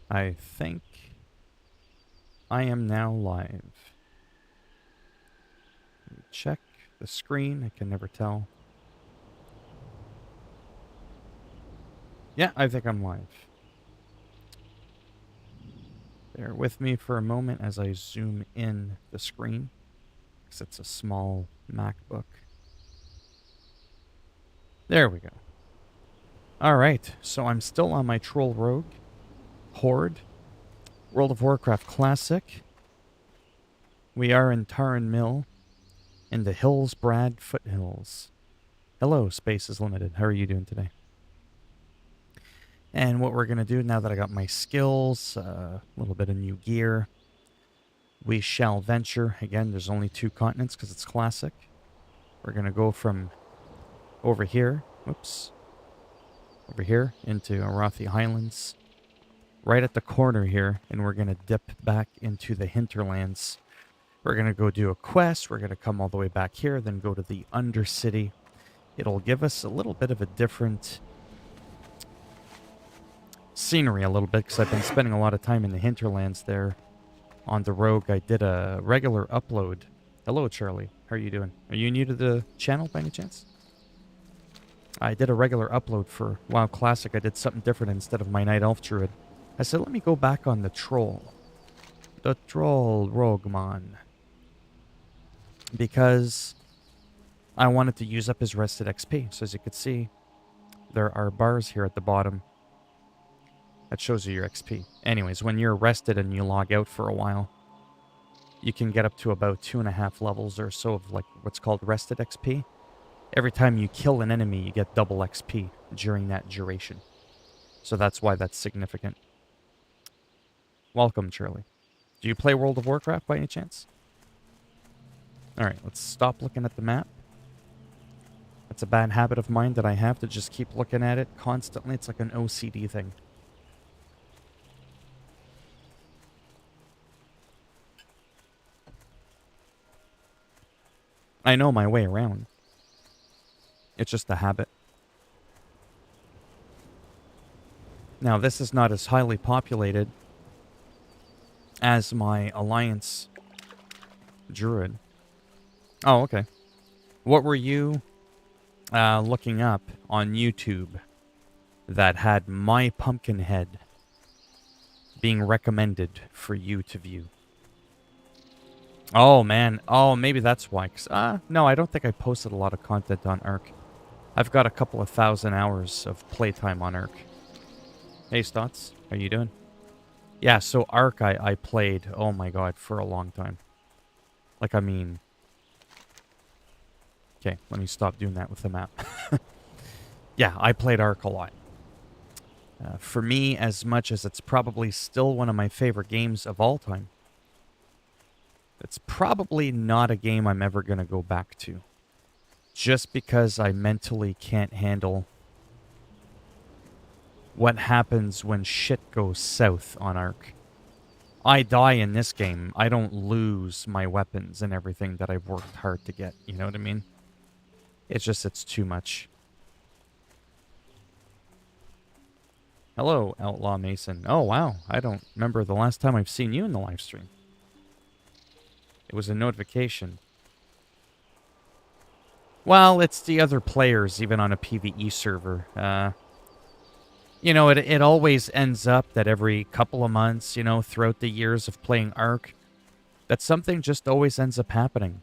I think I am now live. Let me check the screen. I can never tell. Yeah, I think I'm live. Bear with me for a moment as I zoom in the screen, because it's a small MacBook. There we go. Alright, so I'm still on my Troll Rogue, Horde, World of Warcraft Classic. We are in Tarren Mill, in the Hillsbrad Foothills. Hello, Spaces Limited. How are you doing today? And what we're going to do now that I got my skills, a little bit of new gear, we shall venture. Again, there's only 2 continents because it's classic. We're going to go from over here, over here into Arathi Highlands, right at the corner here, and we're going to dip back into the hinterlands. We're going to go do a quest. We're going to come all the way back here, then go to the Undercity. It'll give us a little bit of a different scenery a little bit, because I've been spending a lot of time in the hinterlands there on the Rogue. I did a regular upload. Hello, Charlie. How are you doing? Are you new to the channel by any chance? I did a regular upload for WoW Classic. I did something different instead of my Night Elf Druid. I said, let me go back on the Troll. The Troll Roguemon. Because I wanted to use up his rested XP. So as you can see, there are bars here at the bottom that shows you your XP. Anyways, when you're rested and you log out for a while, you can get up to about 2.5 levels or so of like what's called rested XP. Every time you kill an enemy, you get double XP during that duration. So that's why that's significant. Welcome, Charlie. Do you play World of Warcraft by any chance? Alright, let's stop looking at the map. That's a bad habit of mine that I have, to just keep looking at it constantly. It's like an OCD thing. I know my way around. It's just a habit. Now, this is not as highly populated as my Alliance Druid. Oh, okay. What were you looking up on YouTube that had my pumpkin head being recommended for you to view? Oh, man. Oh, maybe that's why. No, I don't think I posted a lot of content on Ark. I've got a couple of 1,000 hours of playtime on Ark. Hey, Stotts. How you doing? Yeah, so Ark I played, oh my god, for a long time. Like, I mean... Okay, let me stop doing that with the map. Yeah, I played Ark a lot. For me, as much as it's probably still one of my favorite games of all time, it's probably not a game I'm ever going to go back to. Just because I mentally can't handle what happens when shit goes south on Ark. I die in this game. I don't lose my weapons and everything that I've worked hard to get. You know what I mean? It's just, it's too much. Hello, Outlaw Mason. Oh, wow. I don't remember the last time I've seen you in the live stream. It was a notification. Well, it's the other players, even on a PvE server. You know, it always ends up that every couple of months, you know, throughout the years of playing Ark, that something just always ends up happening.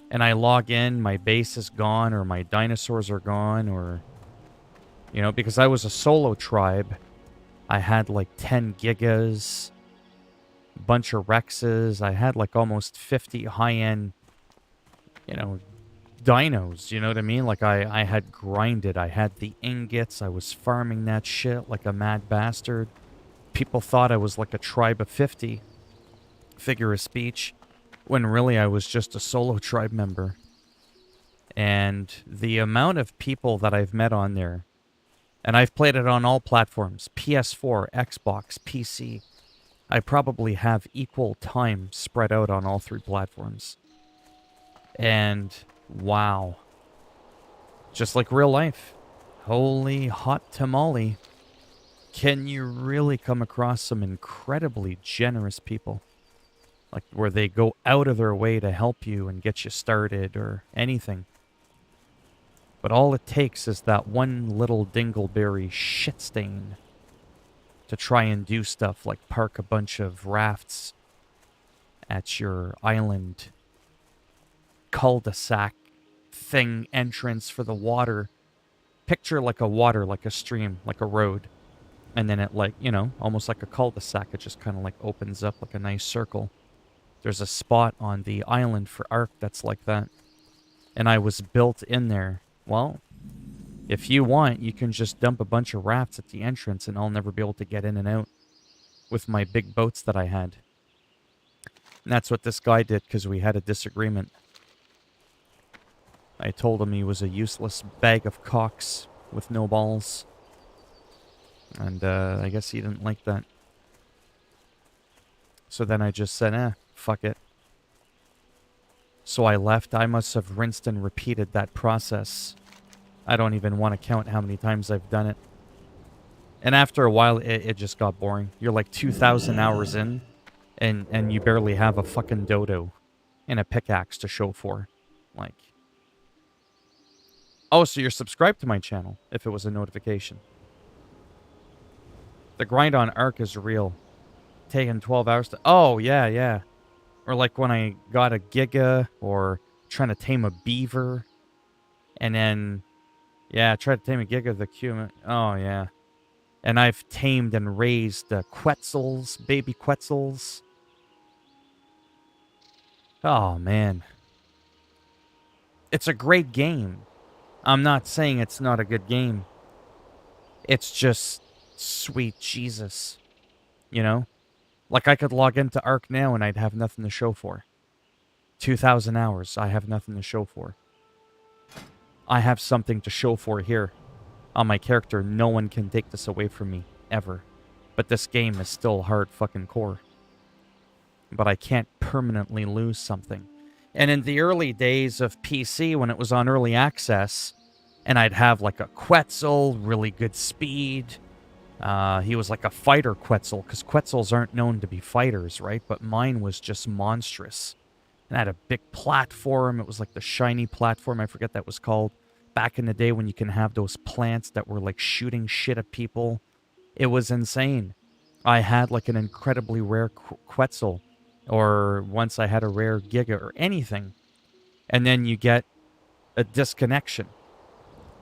And I log in, my base is gone, or my dinosaurs are gone, or... You know, because I was a solo tribe, I had like 10 gigas, a bunch of Rexes, I had like almost 50 high-end, you know, dinos, you know what I mean? Like, I had grinded, I had the ingots, I was farming that shit like a mad bastard. People thought I was like a tribe of 50, figure of speech, when really I was just a solo tribe member. And the amount of people that I've met on there, and I've played it on all platforms, PS4, Xbox, PC, I probably have equal time spread out on all 3 platforms. And wow. Just like real life. Holy hot tamale. can you really come across some incredibly generous people. Like, where they go out of their way to help you and get you started or anything. But all it takes is that one little dingleberry shit stain to try and do stuff like park a bunch of rafts at your island cul-de-sac thing entrance for the water. Picture like a water, like a stream, like a road. And then it, like, you know, almost like a cul-de-sac. It just kind of like opens up like a nice circle. There's a spot on the island for Ark that's like that. And I was built in there. Well, if you want, you can just dump a bunch of rafts at the entrance and I'll never be able to get in and out with my big boats that I had. And that's what this guy did because we had a disagreement. I told him he was a useless bag of cocks with no balls. And I guess he didn't like that. So then I just said, fuck it. So I left. I must have rinsed and repeated that process. I don't even want to count how many times I've done it. And after a while, it just got boring. You're like 2,000 hours in, and you barely have a fucking dodo and a pickaxe to show for. Like, oh, so you're subscribed to my channel, if it was a notification. The grind on Ark is real. Taking 12 hours to... Oh, yeah. Or like when I got a giga, or trying to tame a beaver. And then... Yeah, I tried to tame a giga of the cumin. Oh, yeah. And I've tamed and raised quetzals, baby quetzals. Oh, man. It's a great game. I'm not saying it's not a good game. It's just sweet Jesus. You know? Like, I could log into Ark now and I'd have nothing to show for. 2,000 hours, I have nothing to show for. I have something to show for here. On my character, no one can take this away from me, ever. But this game is still hard fucking core. But I can't permanently lose something. And in the early days of PC, when it was on early access, and I'd have like a Quetzal, really good speed. He was like a fighter Quetzal, because Quetzals aren't known to be fighters, right? But mine was just monstrous. And I had a big platform. It was like the shiny platform, I forget that was called. Back in the day when you can have those plants that were like shooting shit at people. It was insane. I had like an incredibly rare Quetzal. Or once I had a rare Giga or anything. And then you get a disconnection.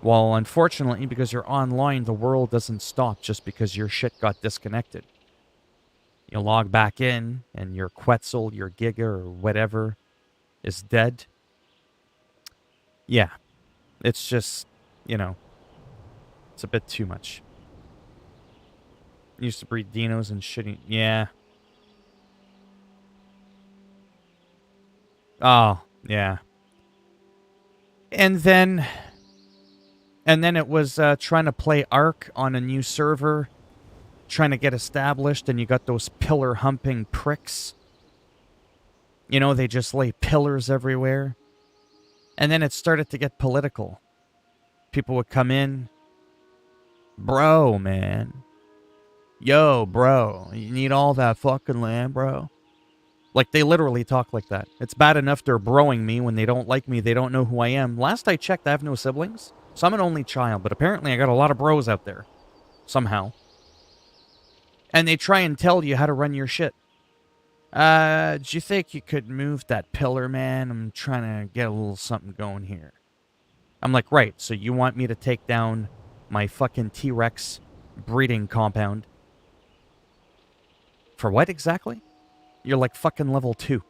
Well, unfortunately, because you're online, the world doesn't stop just because your shit got disconnected. You log back in, and your Quetzal, your Giga, or whatever is dead. Yeah. It's just, you know, it's a bit too much. Used to breed dinos and shitty... Yeah. Oh, yeah. And then it was trying to play Ark on a new server, trying to get established, and you got those pillar-humping pricks. You know, they just lay pillars everywhere. And then it started to get political. People would come in. Bro, man. Yo, bro. You need all that fucking land, bro? Like, they literally talk like that. It's bad enough they're broing me when they don't like me. They don't know who I am. Last I checked, I have no siblings. So I'm an only child. But apparently I got a lot of bros out there. Somehow. And they try and tell you how to run your shit. Do you think you could move that pillar, man? I'm trying to get a little something going here. I'm like, right, so you want me to take down my fucking T-Rex breeding compound? For what exactly? You're like fucking level 2.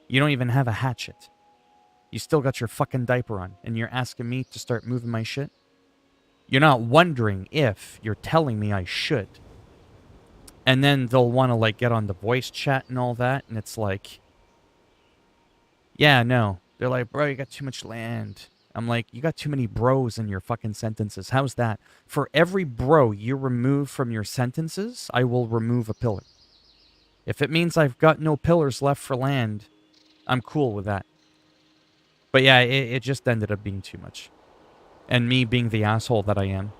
You don't even have a hatchet. You still got your fucking diaper on, and you're asking me to start moving my shit? You're not wondering if, you're telling me I should. And then they'll want to, like, get on the voice chat and all that, and it's like... Yeah, no. They're like, bro, you got too much land. I'm like, you got too many bros in your fucking sentences. How's that? For every bro you remove from your sentences, I will remove a pillar. If it means I've got no pillars left for land, I'm cool with that. But yeah, it just ended up being too much. And me being the asshole that I am,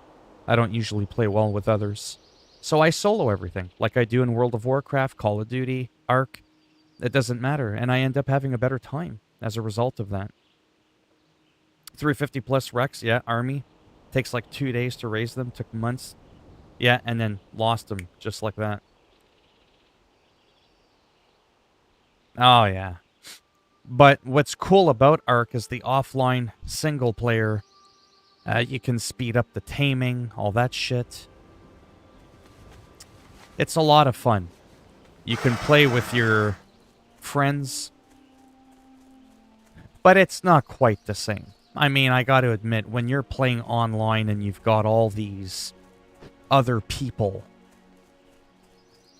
I don't usually play well with others. So I solo everything, like I do in World of Warcraft, Call of Duty, Ark. It doesn't matter, and I end up having a better time as a result of that. 350 plus Rex, yeah, army. Takes like 2 days to raise them, took months. Yeah, and then lost them just like that. Oh, yeah. But what's cool about Ark is the offline single player. You can speed up the taming, all that shit. It's a lot of fun. You can play with your friends, but it's not quite the same. I mean, I got to admit, when you're playing online and you've got all these other people,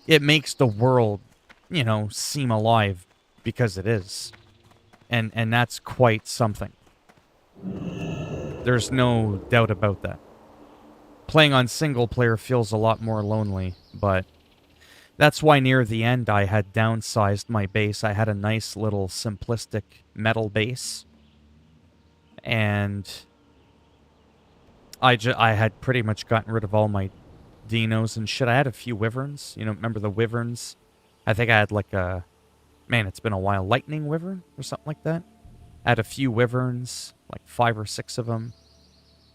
it makes the world, seem alive because it is. And that's quite something. There's no doubt about that. Playing on single player feels a lot more lonely, but that's why near the end I had downsized my base. I had a nice little simplistic metal base, and I had pretty much gotten rid of all my dinos and shit. I had a few wyverns. Remember the wyverns? I think I had like a... Man, it's been a while. Lightning wyvern or something like that. I had a few wyverns, like 5 or 6 of them.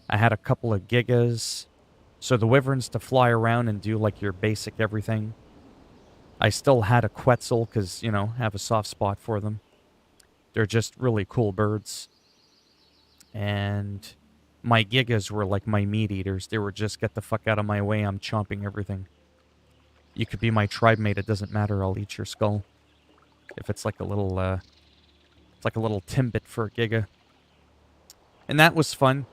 I had a couple of gigas. So the wyverns to fly around and do like your basic everything. I still had a quetzal because, have a soft spot for them. They're just really cool birds. And my gigas were like my meat eaters. They were just, get the fuck out of my way, I'm chomping everything. You could be my tribe mate, it doesn't matter, I'll eat your skull. If it's like a little, it's like a little timbit for a giga. And that was fun.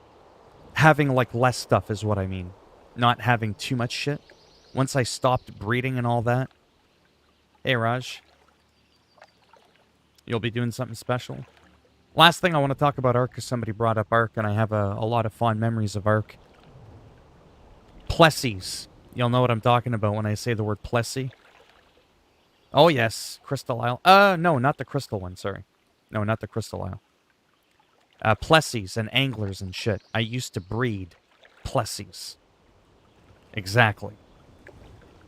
Having like less stuff is what I mean. Not having too much shit. Once I stopped breeding and all that. Hey, Raj. You'll be doing something special? Last thing I want to talk about Ark, because somebody brought up Ark, and I have a lot of fond memories of Ark. Plessies. You'll know what I'm talking about when I say the word Plessy. Oh, yes. Crystal Isle. No, not the Crystal one, sorry. No, not the Crystal Isle. Plessies and anglers and shit. I used to breed Plessies. Exactly.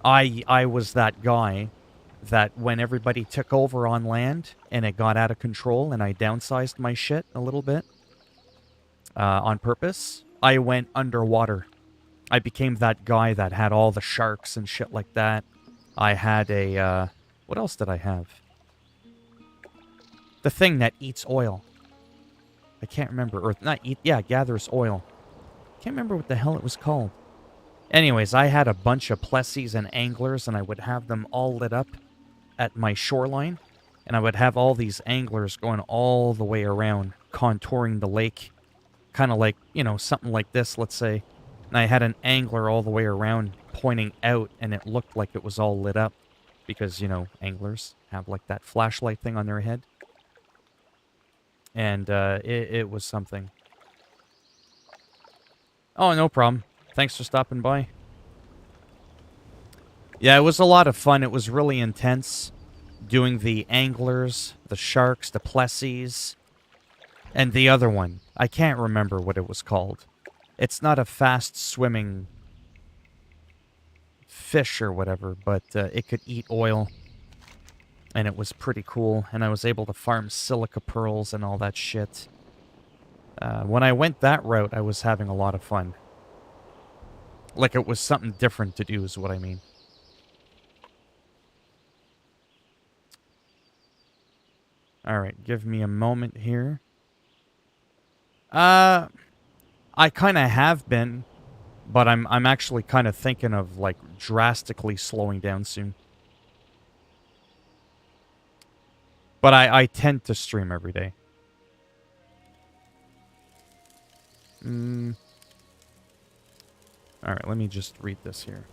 I was that guy that when everybody took over on land and it got out of control and I downsized my shit a little bit on purpose, I went underwater. I became that guy that had all the sharks and shit like that. I had a... what else did I have? The thing that eats oil. I can't remember. Or not eat... Yeah, gathers oil. Can't remember what the hell it was called. Anyways, I had a bunch of plessies and anglers, and I would have them all lit up at my shoreline. And I would have all these anglers going all the way around, contouring the lake. Kind of like, something like this, let's say. And I had an angler all the way around pointing out, and it looked like it was all lit up. Because, anglers have like that flashlight thing on their head. And it was something. Oh, no problem. Thanks for stopping by. Yeah, it was a lot of fun. It was really intense. Doing the anglers, the sharks, the plessies, and the other one. I can't remember what it was called. It's not a fast-swimming fish or whatever, but it could eat oil. And it was pretty cool. And I was able to farm silica pearls and all that shit. When I went that route, I was having a lot of fun. Like it was something different to do is what I mean. Alright, give me a moment here. I kind of have been, but I'm actually kind of thinking of, like, drastically slowing down soon. But I tend to stream every day. Alright, let me just read this here.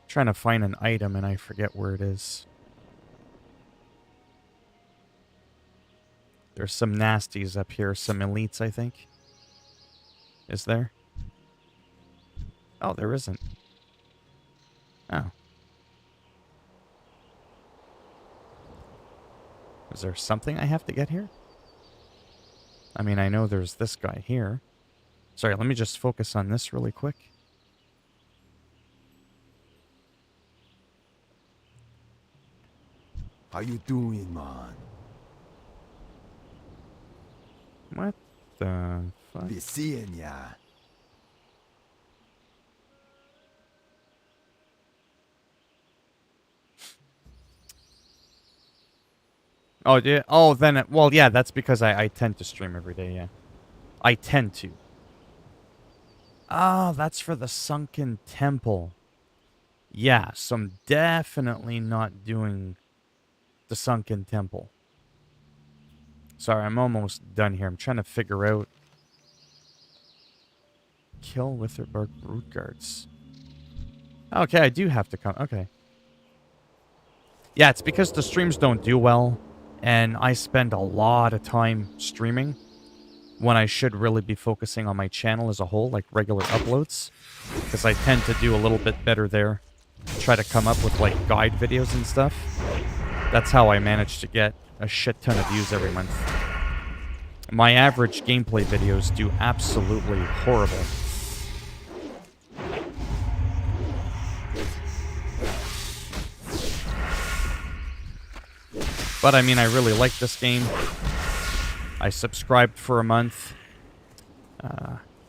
Trying to find an item and I forget where it is. There's some nasties up here, some elites, I think. Is there? Oh, there isn't. Oh. Is there something I have to get here? I mean, I know there's this guy here. Sorry, let me just focus on this really quick. How you doing, man? What the fuck? Be seeing ya. Oh, yeah. Oh, then, well, yeah, that's because I tend to stream every day, yeah. I tend to. Oh, that's for the Sunken Temple. Yeah, so I'm definitely not doing the Sunken Temple. Sorry, I'm almost done here. I'm trying to figure out... Kill Witherbark Root Guards. Okay, I do have to come... Okay. Yeah, it's because the streams don't do well, and I spend a lot of time streaming when I should really be focusing on my channel as a whole, like regular uploads, because I tend to do a little bit better there. Try to come up with, like, guide videos and stuff. That's how I manage to get a shit ton of views every month. My average gameplay videos do absolutely horrible. But, I mean, I really like this game. I subscribed for a month.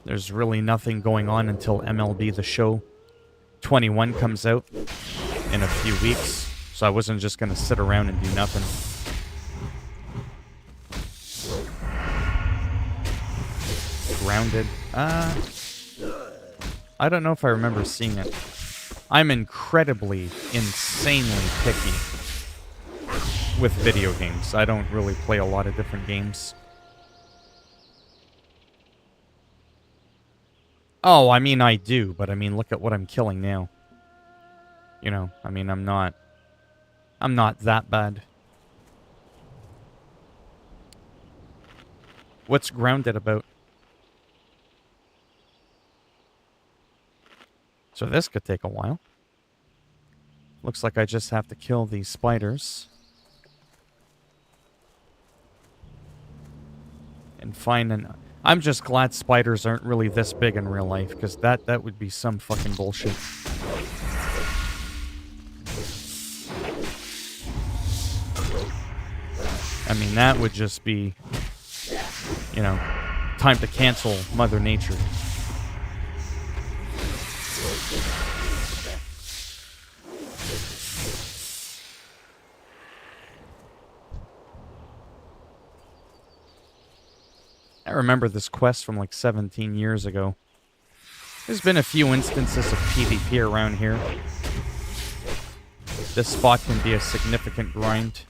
There's really nothing going on until MLB The Show 21 comes out in a few weeks. So I wasn't just going to sit around and do nothing. Grounded. I don't know if I remember seeing it. I'm incredibly, insanely picky with video games. I don't really play a lot of different games. Oh, I mean, I do, but I mean, look at what I'm killing now. You know, I mean, I'm not that bad. What's Grounded about? So this could take a while. Looks like I just have to kill these spiders. And find an... I'm just glad spiders aren't really this big in real life, because that would be some fucking bullshit. I mean, that would just be, you know, time to cancel Mother Nature. I remember this quest from like 17 years ago. There's been a few instances of PvP around here. This spot can be a significant grind.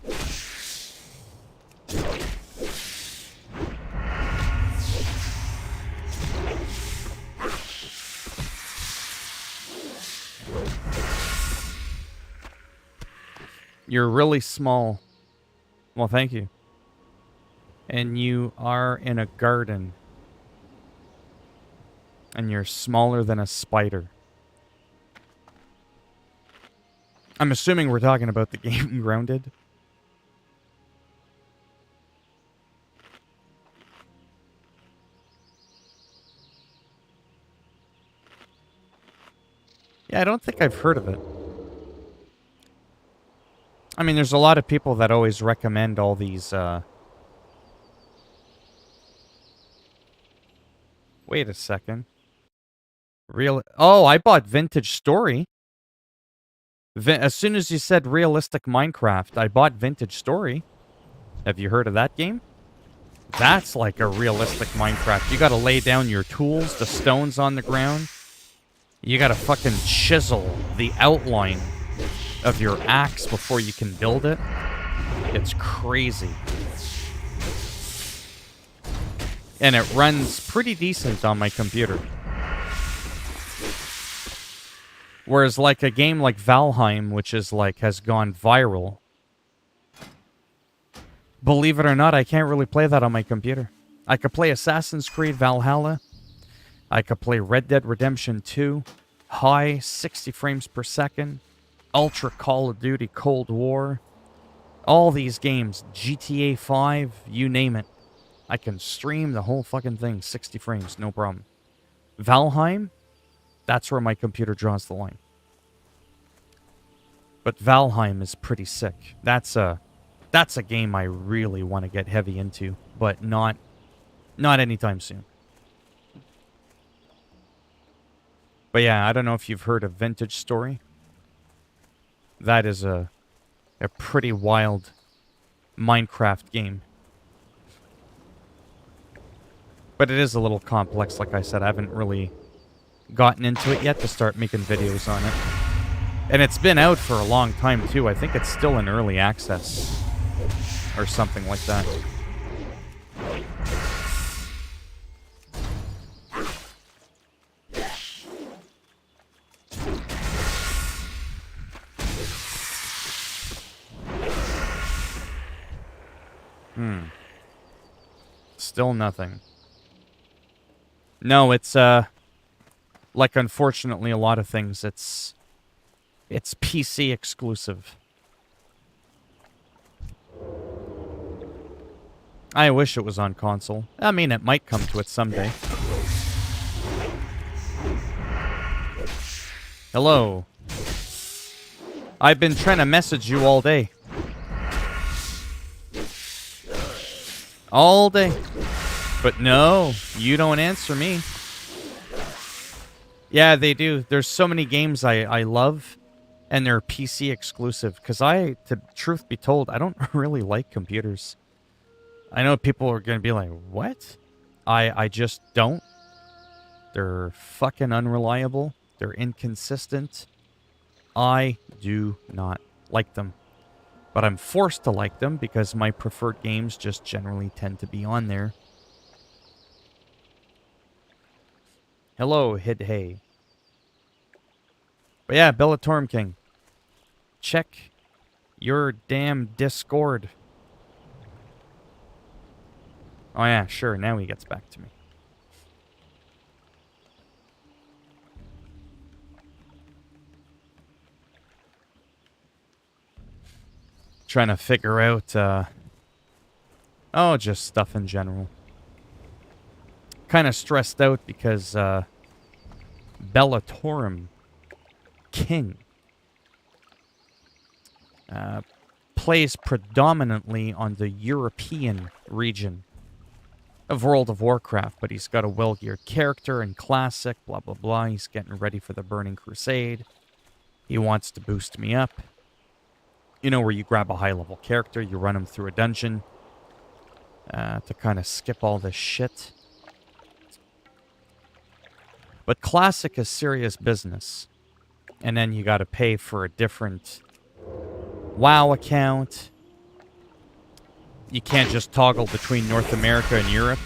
You're really small. Well, thank you. And you are in a garden. And you're smaller than a spider. I'm assuming we're talking about the game Grounded. Yeah, I don't think I've heard of it. I mean, there's a lot of people that always recommend all these, Wait a second. Oh, I bought Vintage Story. As soon as you said realistic Minecraft, I bought Vintage Story. Have you heard of that game? That's like a realistic Minecraft. You gotta lay down your tools, the stones on the ground. You gotta fucking chisel the outline of your axe before you can build it. It's crazy. And it runs pretty decent on my computer. Whereas like a game like Valheim, which is like has gone viral. Believe it or not, I can't really play that on my computer. I could play Assassin's Creed Valhalla. I could play Red Dead Redemption 2. High, 60 frames per second. Ultra Call of Duty Cold War. All these games. GTA 5, you name it. I can stream the whole fucking thing, 60 frames, no problem. Valheim, that's where my computer draws the line. But Valheim is pretty sick. That's a game I really want to get heavy into, but not anytime soon. But yeah, I don't know if you've heard of Vintage Story. That is a pretty wild Minecraft game. But it is a little complex, like I said. I haven't really gotten into it yet to start making videos on it. And it's been out for a long time, too. I think it's still in early access. Or something like that. Still nothing. No, it's, like, unfortunately, a lot of things, it's PC exclusive. I wish it was on console. I mean, it might come to it someday. Hello. I've been trying to message you all day. All day. But no, you don't answer me. Yeah, they do. There's so many games I love, and they're PC exclusive. Because to truth be told, I don't really like computers. I know people are going to be like, what? I just don't. They're fucking unreliable. They're inconsistent. I do not like them. But I'm forced to like them because my preferred games just generally tend to be on there. Hello, Hidhey. But yeah, Bellatorm King. Check your damn Discord. Oh yeah, sure, now he gets back to me. Trying to figure out, just stuff in general. Kind of stressed out because, Bellatorm King plays predominantly on the European region of World of Warcraft, but he's got a well-geared character in Classic, blah, blah, blah. He's getting ready for the Burning Crusade. He wants to boost me up. You know, where you grab a high-level character, you run him through a dungeon to kind of skip all this shit. But Classic is serious business. And then you got to pay for a different WoW account. You can't just toggle between North America and Europe.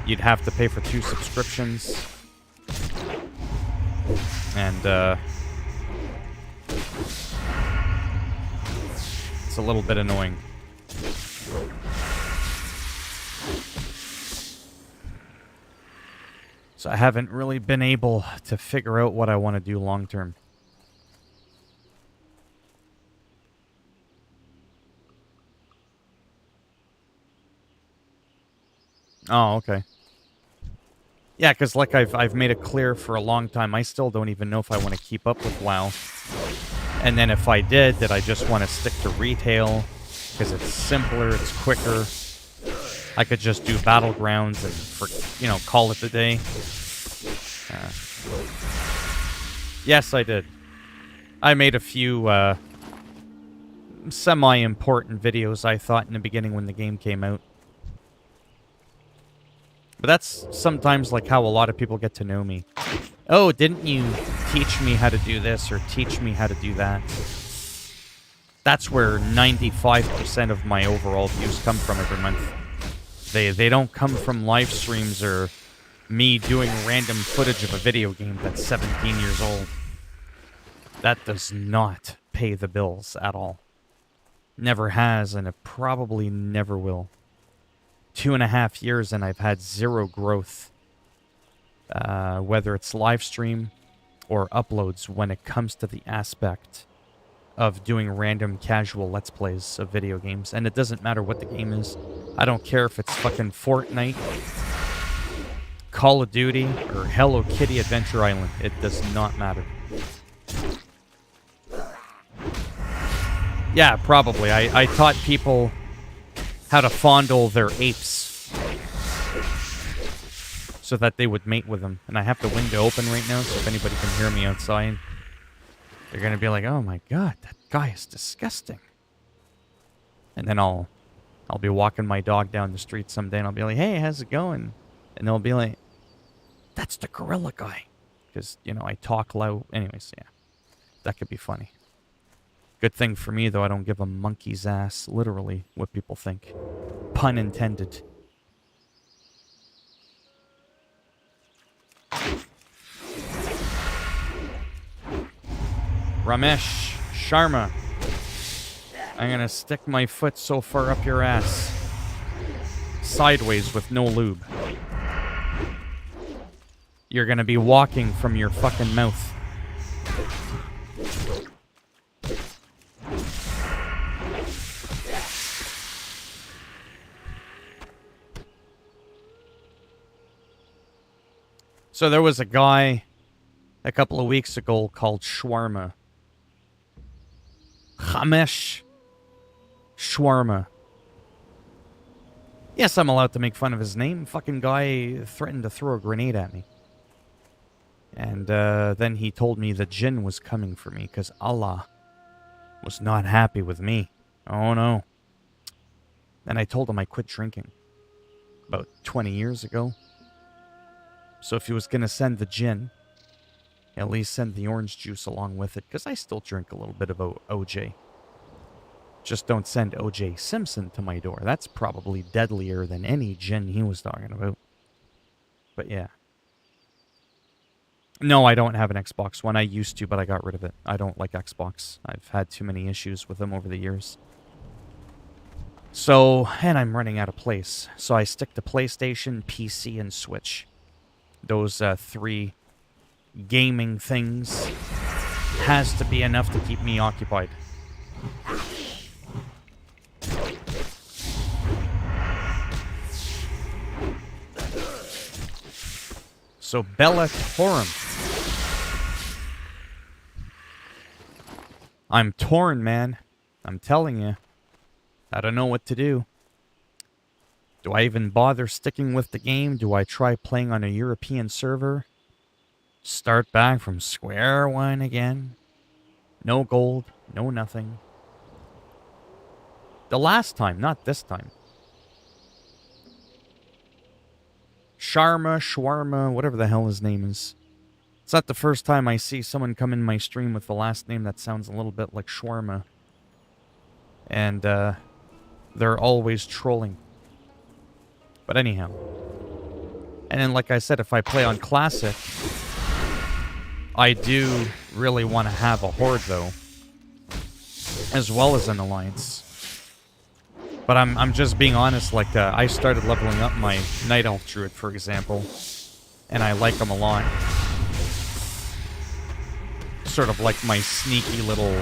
You'd have to pay for 2 subscriptions. And, it's a little bit annoying. So I haven't really been able to figure out what I want to do long term. Oh, okay. Yeah, because like I've made it clear for a long time, I still don't even know if I want to keep up with WoW. And then if I did, that I just want to stick to retail, because it's simpler, it's quicker. I could just do Battlegrounds and, call it a day. Yes, I did. I made a few semi-important videos, I thought, in the beginning when the game came out. But that's sometimes like how a lot of people get to know me. Oh, didn't you teach me how to do this or teach me how to do that? That's where 95% of my overall views come from every month. They don't come from live streams or me doing random footage of a video game that's 17 years old. That does not pay the bills at all. Never has, and it probably never will. 2.5 years and I've had 0 growth. Whether it's live stream or uploads when it comes to the aspect of doing random casual Let's Plays of video games. And it doesn't matter what the game is. I don't care if it's fucking Fortnite, Call of Duty, or Hello Kitty Adventure Island. It does not matter. Yeah, probably. I taught people how to fondle their apes so that they would mate with them. And I have the window open right now, so if anybody can hear me outside, they're going to be like, oh my god, that guy is disgusting. And then I'll be walking my dog down the street someday, and I'll be like, hey, how's it going? And they'll be like, that's the gorilla guy. Because, you know, I talk loud. Anyways, yeah. That could be funny. Good thing for me, though, I don't give a monkey's ass, literally, what people think. Pun intended. Ramesh Sharma. I'm gonna stick my foot so far up your ass. Sideways with no lube. You're gonna be walking from your fucking mouth. So there was a guy a couple of weeks ago called Shawarma. Ramesh Shawarma. Yes, I'm allowed to make fun of his name. Fucking guy threatened to throw a grenade at me. And then he told me the jinn was coming for me because Allah was not happy with me. Oh no. Then I told him I quit drinking about 20 years ago. So if he was going to send the gin, at least send the orange juice along with it, because I still drink a little bit of OJ. Just don't send OJ Simpson to my door. That's probably deadlier than any gin he was talking about. But yeah. No, I don't have an Xbox One. I used to, but I got rid of it. I don't like Xbox. I've had too many issues with them over the years. So, and I'm running out of place. So I stick to PlayStation, PC, and Switch. Those three gaming things has to be enough to keep me occupied. So Bella Torum. I'm torn, man. I'm telling you. I don't know what to do. Do I even bother sticking with the game? Do I try playing on a European server? Start back from square one again? No gold, no nothing. The last time, not this time. Shawarma, whatever the hell his name is. It's not the first time I see someone come in my stream with the last name that sounds a little bit like shawarma. And, they're always trolling. But anyhow. And then, like I said, if I play on Classic, I do really want to have a Horde, though. As well as an Alliance. But I'm just being honest, like, I started leveling up my Night Elf Druid, for example. And I like them a lot. Sort of like my sneaky little...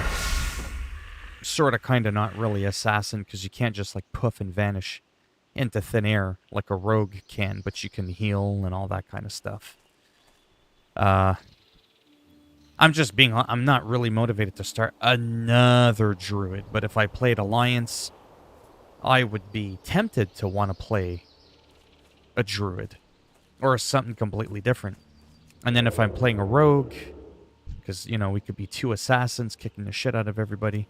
Sort of, kind of, not really assassin, because you can't just, like, poof and vanish into thin air like a rogue can, but you can heal and all that kind of stuff. I'm not really motivated to start another druid, but if I played Alliance, I would be tempted to want to play a druid or something completely different. And then if I'm playing a rogue, because, you know, we could be two assassins kicking the shit out of everybody.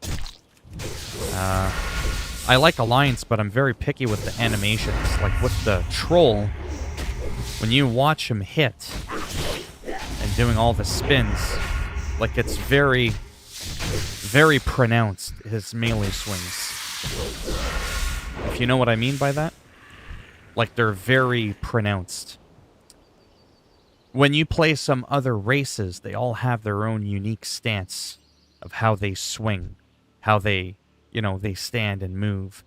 I like Alliance, but I'm very picky with the animations. Like with the troll, when you watch him hit and doing all the spins, like it's very, very pronounced, his melee swings. If you know what I mean by that. Like they're very pronounced. When you play some other races, they all have their own unique stance of how they swing, how they, you know, they stand and move.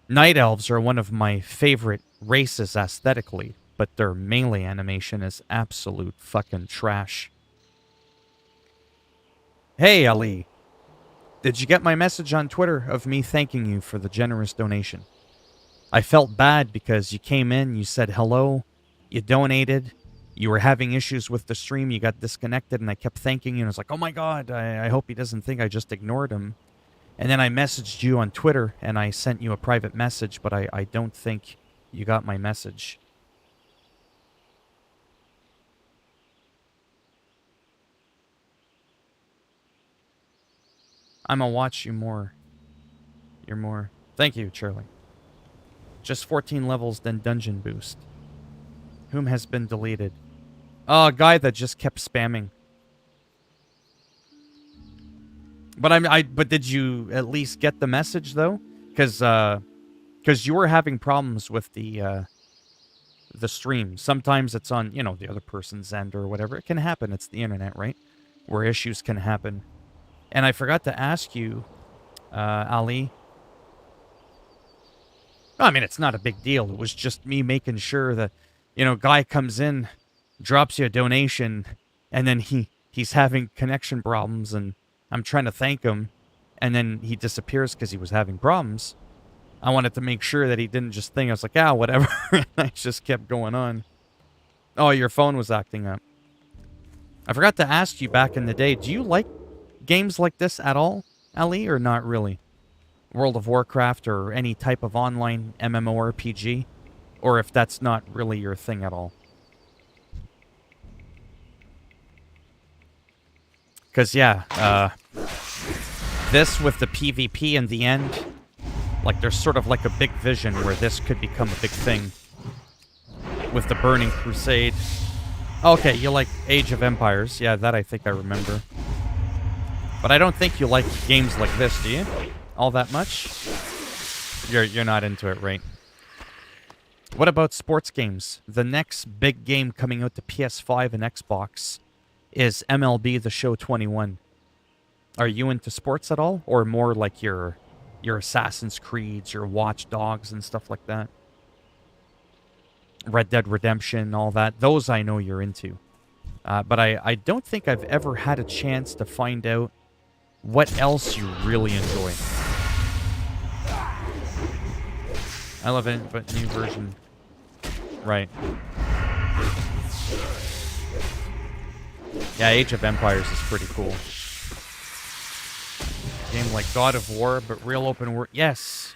Night Elves are one of my favorite races aesthetically, but their melee animation is absolute fucking trash. Hey, Ali. Did you get my message on Twitter of me thanking you for the generous donation? I felt bad because you came in, you said hello, you donated, you were having issues with the stream, you got disconnected, and I kept thanking you, and I was like, oh my god, I hope he doesn't think I just ignored him. And then I messaged you on Twitter, and I sent you a private message, but I don't think you got my message. I'ma watch you more. You're more. Thank you, Charlie. Just 14 levels, then dungeon boost. Whom has been deleted? Oh, a guy that just kept spamming. But but did you at least get the message though? Because you were having problems with the stream. Sometimes it's on, you know, the other person's end or whatever. It can happen. It's the internet, right? Where issues can happen. And I forgot to ask you, Ali. I mean, it's not a big deal. It was just me making sure that, you know, guy comes in, drops you a donation, and then he's having connection problems, and I'm trying to thank him, and then he disappears because he was having problems. I wanted to make sure that he didn't just think, I was like, ah, whatever. And I just kept going on. Oh, your phone was acting up. I forgot to ask you back in the day, do you like games like this at all, Ali, or not really? World of Warcraft or any type of online MMORPG? Or if that's not really your thing at all? Because, yeah, this with the PvP in the end, like, there's sort of like a big vision where this could become a big thing. With the Burning Crusade. Okay, you like Age of Empires. Yeah, that I think I remember. But I don't think you like games like this, do you? All that much? You're not into it, right? What about sports games? The next big game coming out to PS5 and Xbox is MLB The Show 21. Are you into sports at all? Or more like your Assassin's Creeds, your Watch Dogs and stuff like that? Red Dead Redemption, all that. Those I know you're into. But I don't think I've ever had a chance to find out what else you really enjoy. I love it, but new version. Right. Yeah, Age of Empires is pretty cool. Game like God of War, but real open world. Yes.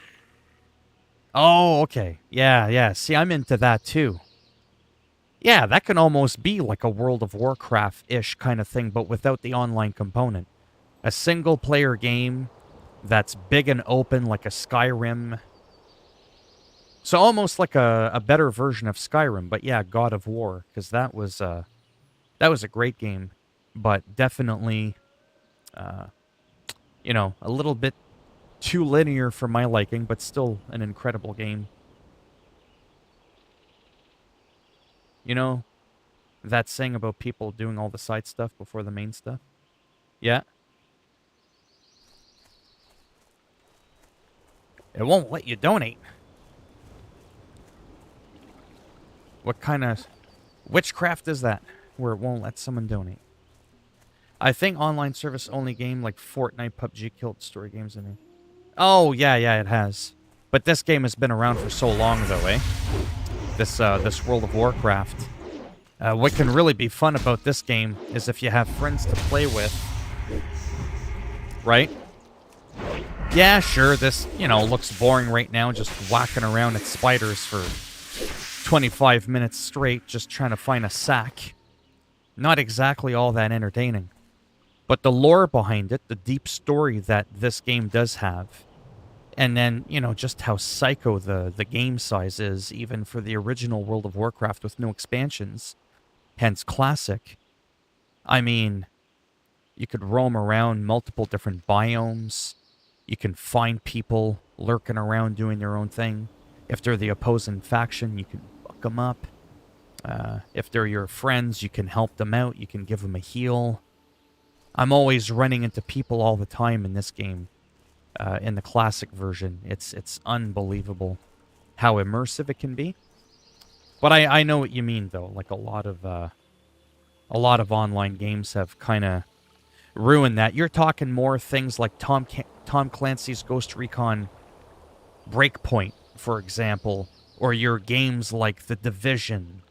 Oh, okay. Yeah. See, I'm into that too. Yeah, that can almost be like a World of Warcraft-ish kind of thing, but without the online component. A single-player game that's big and open like a Skyrim. So almost like a better version of Skyrim, but yeah, God of War, because that was a great game, but definitely, you know, a little bit too linear for my liking, but still an incredible game. You know, that saying about people doing all the side stuff before the main stuff? Yeah. It won't let you donate. What kind of witchcraft is that? Where it won't let someone donate? I think online service only game like Fortnite, PUBG killed story games in it. Oh, yeah, it has. But this game has been around for so long, though, eh? This World of Warcraft. What can really be fun about this game is if you have friends to play with. Right? Yeah, sure, this, you know, looks boring right now, just whacking around at spiders for 25 minutes straight, just trying to find a sack. Not exactly all that entertaining. But the lore behind it, the deep story that this game does have, and then, you know, just how psycho the game size is, even for the original World of Warcraft with no expansions, hence classic. I mean, you could roam around multiple different biomes. You can find people lurking around doing their own thing. If they're the opposing faction, you can fuck them up. If they're your friends, you can help them out. You can give them a heal. I'm always running into people all the time in this game. In the classic version, it's unbelievable how immersive it can be. But I know what you mean, though. Like a lot of online games have kind of ruin that. You're talking more things like Tom Clancy's Ghost Recon Breakpoint, for example, or your games like The Division,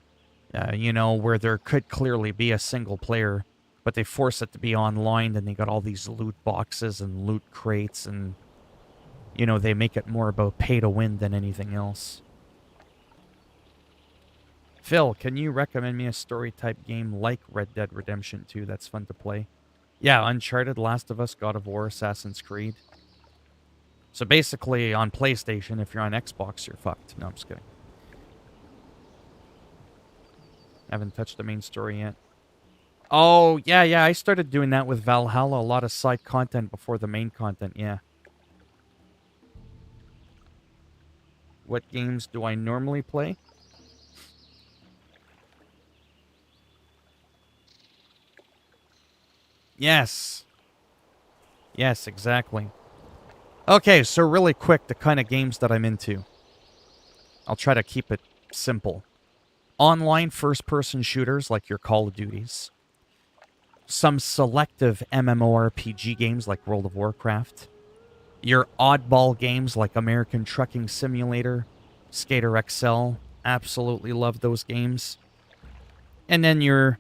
where there could clearly be a single player, but they force it to be online, and they got all these loot boxes and loot crates, and, they make it more about pay to win than anything else. Phil, can you recommend me a story-type game like Red Dead Redemption 2 that's fun to play? Yeah, Uncharted, Last of Us, God of War, Assassin's Creed. So basically, on PlayStation, if you're on Xbox, you're fucked. No, I'm just kidding. Haven't touched the main story yet. Oh, yeah, I started doing that with Valhalla. A lot of side content before the main content, yeah. What games do I normally play? Yes. Yes, exactly. Okay, so really quick, the kind of games that I'm into. I'll try to keep it simple. Online first-person shooters like your Call of Duties. Some selective MMORPG games like World of Warcraft. Your oddball games like American Trucking Simulator, Skater XL. Absolutely love those games. And then your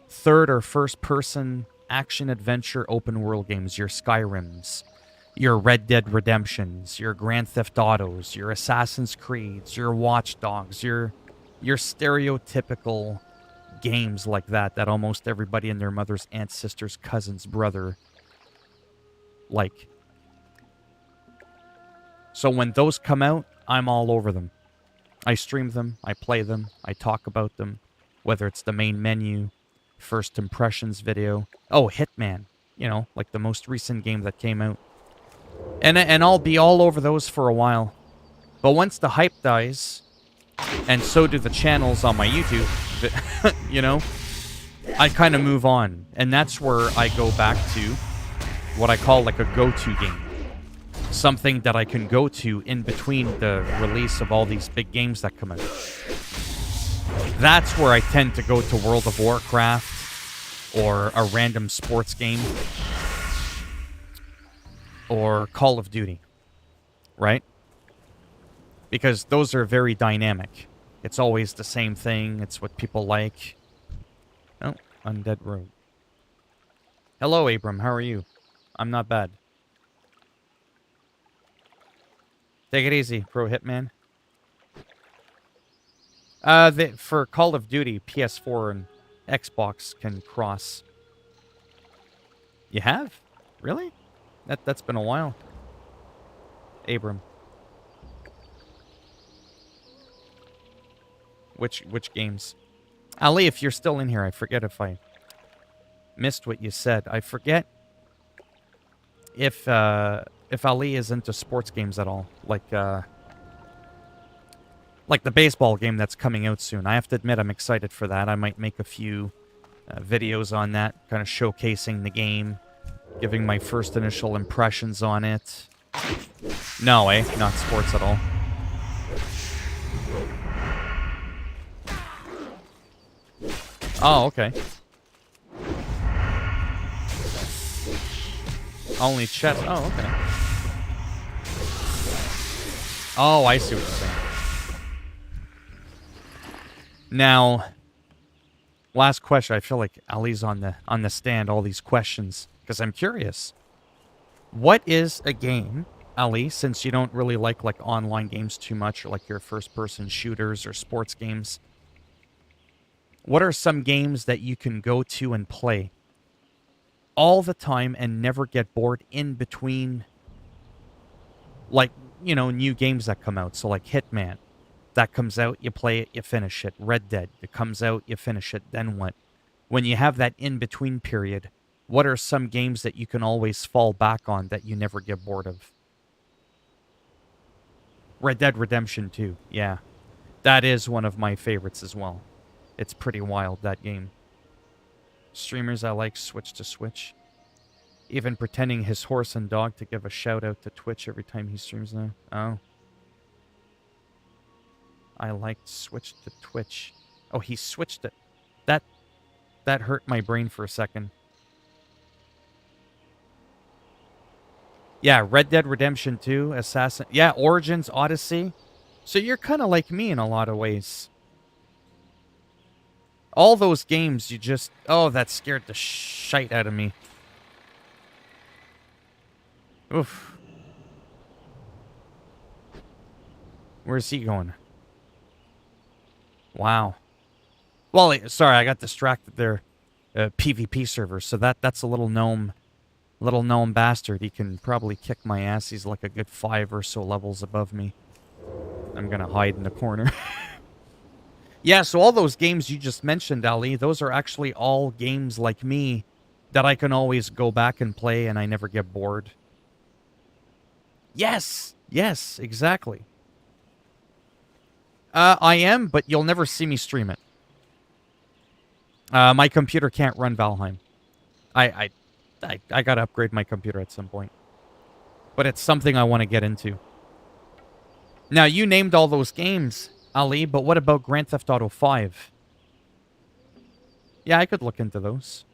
third or first-person action-adventure open-world games, your Skyrims, your Red Dead Redemptions, your Grand Theft Autos, your Assassin's Creeds, your Watch Dogs, your stereotypical games like that almost everybody and their mother's aunt, sister's cousin's brother like. So when those come out, I'm all over them. I stream them, I play them, I talk about them, whether it's the main menu, first impressions video. Oh, Hitman, like the most recent game that came out. And I'll be all over those for a while. But once the hype dies, and so do the channels on my YouTube, I kind of move on. And that's where I go back to what I call like a go-to game. Something that I can go to in between the release of all these big games that come out. That's where I tend to go to World of Warcraft, or a random sports game, or Call of Duty, right? Because those are very dynamic. It's always the same thing. It's what people like. Oh, Undead Road. Hello, Abram. How are you? I'm not bad. Take it easy, Pro Hitman. For Call of Duty, PS4 and Xbox can cross. You have? Really? That's been a while. Abram. Which games? Ali, if you're still in here, I forget if I missed what you said. I forget if Ali is into sports games at all, like the baseball game that's coming out soon. I have to admit, I'm excited for that. I might make a few videos on that, kind of showcasing the game, giving my first initial impressions on it. No, not sports at all. Oh, okay. Only chess. Oh, okay. Oh, I see what you're saying. Now, last question. I feel like Ali's on the stand. All these questions because I'm curious. What is a game, Ali? Since you don't really like online games too much, or like your first-person shooters or sports games. What are some games that you can go to and play all the time and never get bored in between, like, new games that come out? So like Hitman, that comes out, you play it, you finish it. Red Dead, it comes out, you finish it, then what? When you have that in-between period, what are some games that you can always fall back on that you never get bored of? Red Dead Redemption 2, yeah. That is one of my favorites as well. It's pretty wild, that game. Streamers I like switch to Switch. Even pretending his horse and dog to give a shout out to Twitch every time he streams now. Oh. I liked Switch to Twitch. Oh, he switched it. That hurt my brain for a second. Yeah, Red Dead Redemption 2, Assassin. Yeah, Origins, Odyssey. So you're kind of like me in a lot of ways. All those games, you just... Oh, that scared the shite out of me. Oof. Where's he going? Wow. Well, sorry, I got distracted there. PvP server. So that's a little gnome bastard. He can probably kick my ass. He's like a good 5 or so levels above me. I'm gonna hide in the corner. Yeah, so all those games you just mentioned, Ali, those are actually all games like me that I can always go back and play and I never get bored. Yes, exactly. I am, but you'll never see me stream it. My computer can't run Valheim. I gotta upgrade my computer at some point. But it's something I want to get into. Now, you named all those games, Ali, but what about Grand Theft Auto 5? Yeah, I could look into those.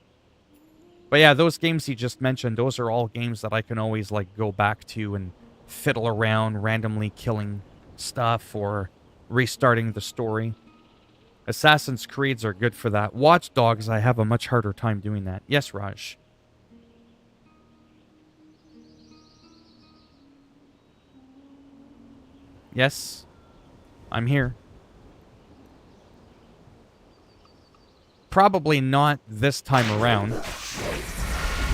But yeah, those games you just mentioned, those are all games that I can always, like, go back to and fiddle around, randomly killing stuff or restarting the story. Assassin's Creeds are good for that. Watch Dogs, I have a much harder time doing that. Yes, Raj. Yes, I'm here. Probably not this time around.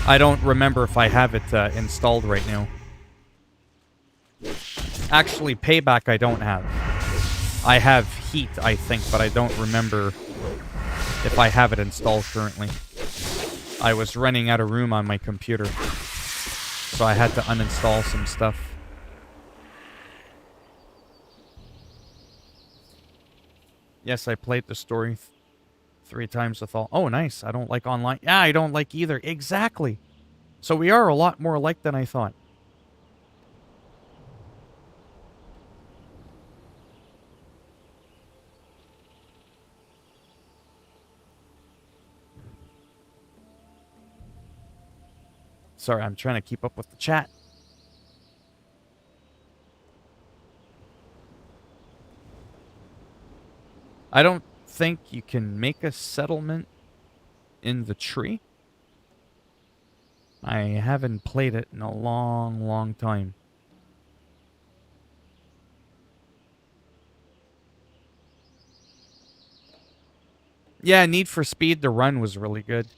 I don't remember if I have it installed right now. Actually, Payback I don't have. I have Heat, I think, but I don't remember if I have it installed currently. I was running out of room on my computer, so I had to uninstall some stuff. Yes, I played the story 3 times with all... Oh, nice. I don't like online. Yeah, I don't like either. Exactly. So we are a lot more alike than I thought. Sorry, I'm trying to keep up with the chat. I don't think you can make a settlement in the tree. I haven't played it in a long, long time. Yeah, Need for Speed The Run was really good.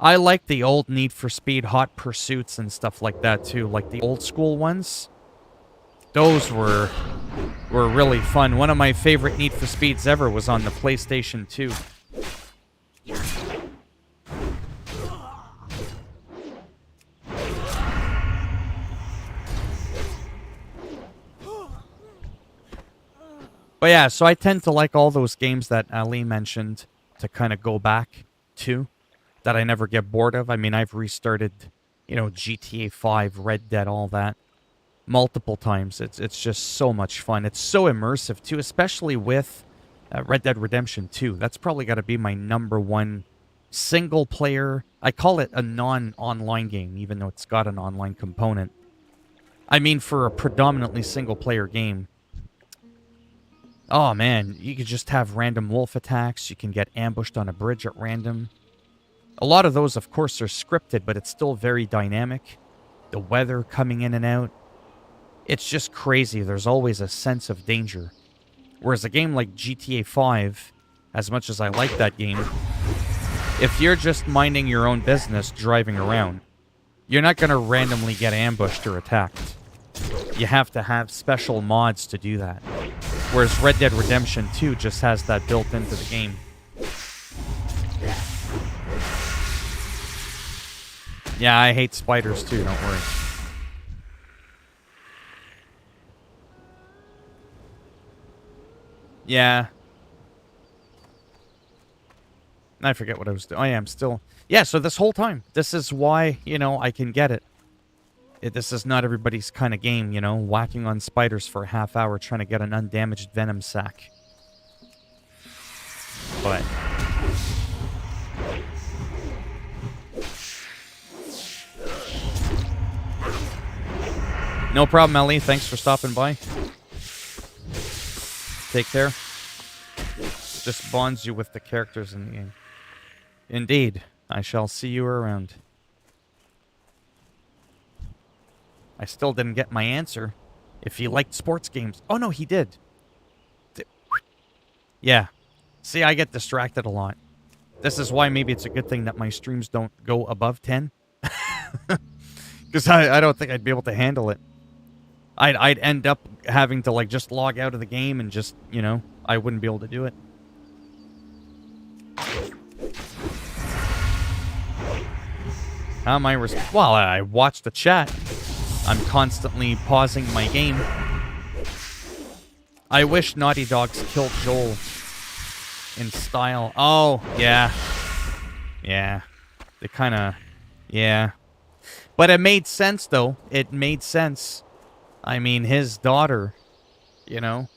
I like the old Need for Speed Hot Pursuits and stuff like that too, like the old school ones. Those were really fun. One of my favorite Need for Speeds ever was on the PlayStation 2. But yeah, so I tend to like all those games that Ali mentioned to kind of go back to, that I never get bored of. I mean, I've restarted, you know, GTA 5, Red Dead, all that multiple times. It's just so much fun. It's so immersive too, especially with Red Dead Redemption 2. That's probably got to be my #1 single player. I call it a non-online game, even though it's got an online component. I mean, for a predominantly single player game. Oh man, you could just have random wolf attacks. You can get ambushed on a bridge at random. A lot of those, of course, are scripted, but it's still very dynamic. The weather coming in and out. It's just crazy. There's always a sense of danger. Whereas a game like GTA 5, as much as I like that game, if you're just minding your own business driving around, you're not going to randomly get ambushed or attacked. You have to have special mods to do that. Whereas Red Dead Redemption 2 just has that built into the game. Yeah, I hate spiders too, don't worry. Yeah. I forget what I was doing. I am still... Yeah, so this whole time, this is why, you know, I can get it. This is not everybody's kind of game, you know, whacking on spiders for a half hour trying to get an undamaged venom sac. But... No problem, Ellie. Thanks for stopping by. Take care. Just bonds you with the characters in the game. Indeed. I shall see you around. I still didn't get my answer. If he liked sports games. Oh, no, he did. Yeah. See, I get distracted a lot. This is why maybe it's a good thing that my streams don't go above 10. Because I don't think I'd be able to handle it. I'd end up having to, like, just log out of the game and just, you know, I wouldn't be able to do it. How am I well, I watch the chat. I'm constantly pausing my game. I wish Naughty Dogs killed Joel in style. Oh, yeah. Yeah. They kind of... Yeah. But it made sense, though. It made sense. I mean, his daughter, you know?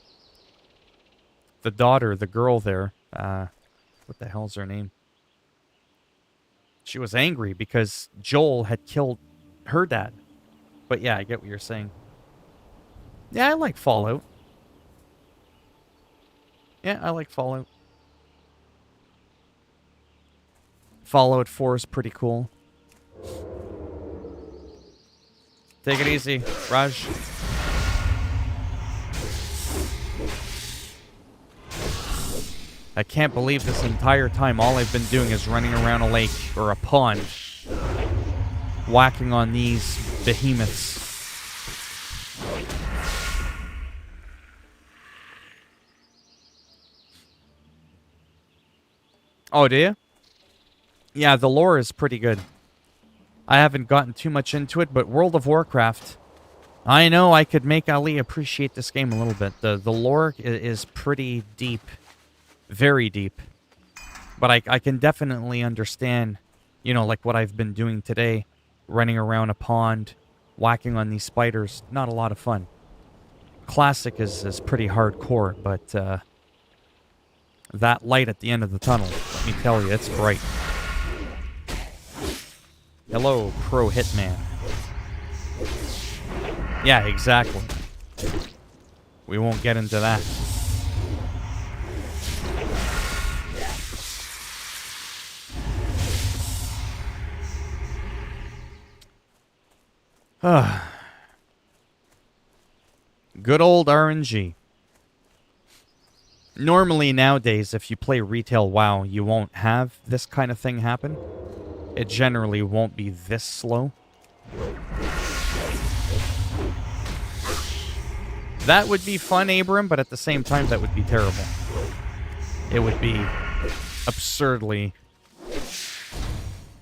The daughter, the girl there. What the hell's her name? She was angry because Joel had killed her dad. But yeah, I get what you're saying. Yeah, I like Fallout. Yeah, I like Fallout. Fallout 4 is pretty cool. Take it easy, Raj. I can't believe this entire time all I've been doing is running around a lake or a pond, whacking on these behemoths. Oh, do you? Yeah, the lore is pretty good. I haven't gotten too much into it, but World of Warcraft, I know I could make Ali appreciate this game a little bit. The lore is pretty deep. Very deep. But I can definitely understand, you know, like what I've been doing today. Running around a pond, whacking on these spiders. Not a lot of fun. Classic is pretty hardcore, but that light at the end of the tunnel, let me tell you, it's bright. Hello, Pro Hitman. Yeah, exactly. We won't get into that. Good old RNG. Normally nowadays, if you play retail WoW, you won't have this kind of thing happen. It generally won't be this slow. That would be fun, Abram, but at the same time, that would be terrible. It would be absurdly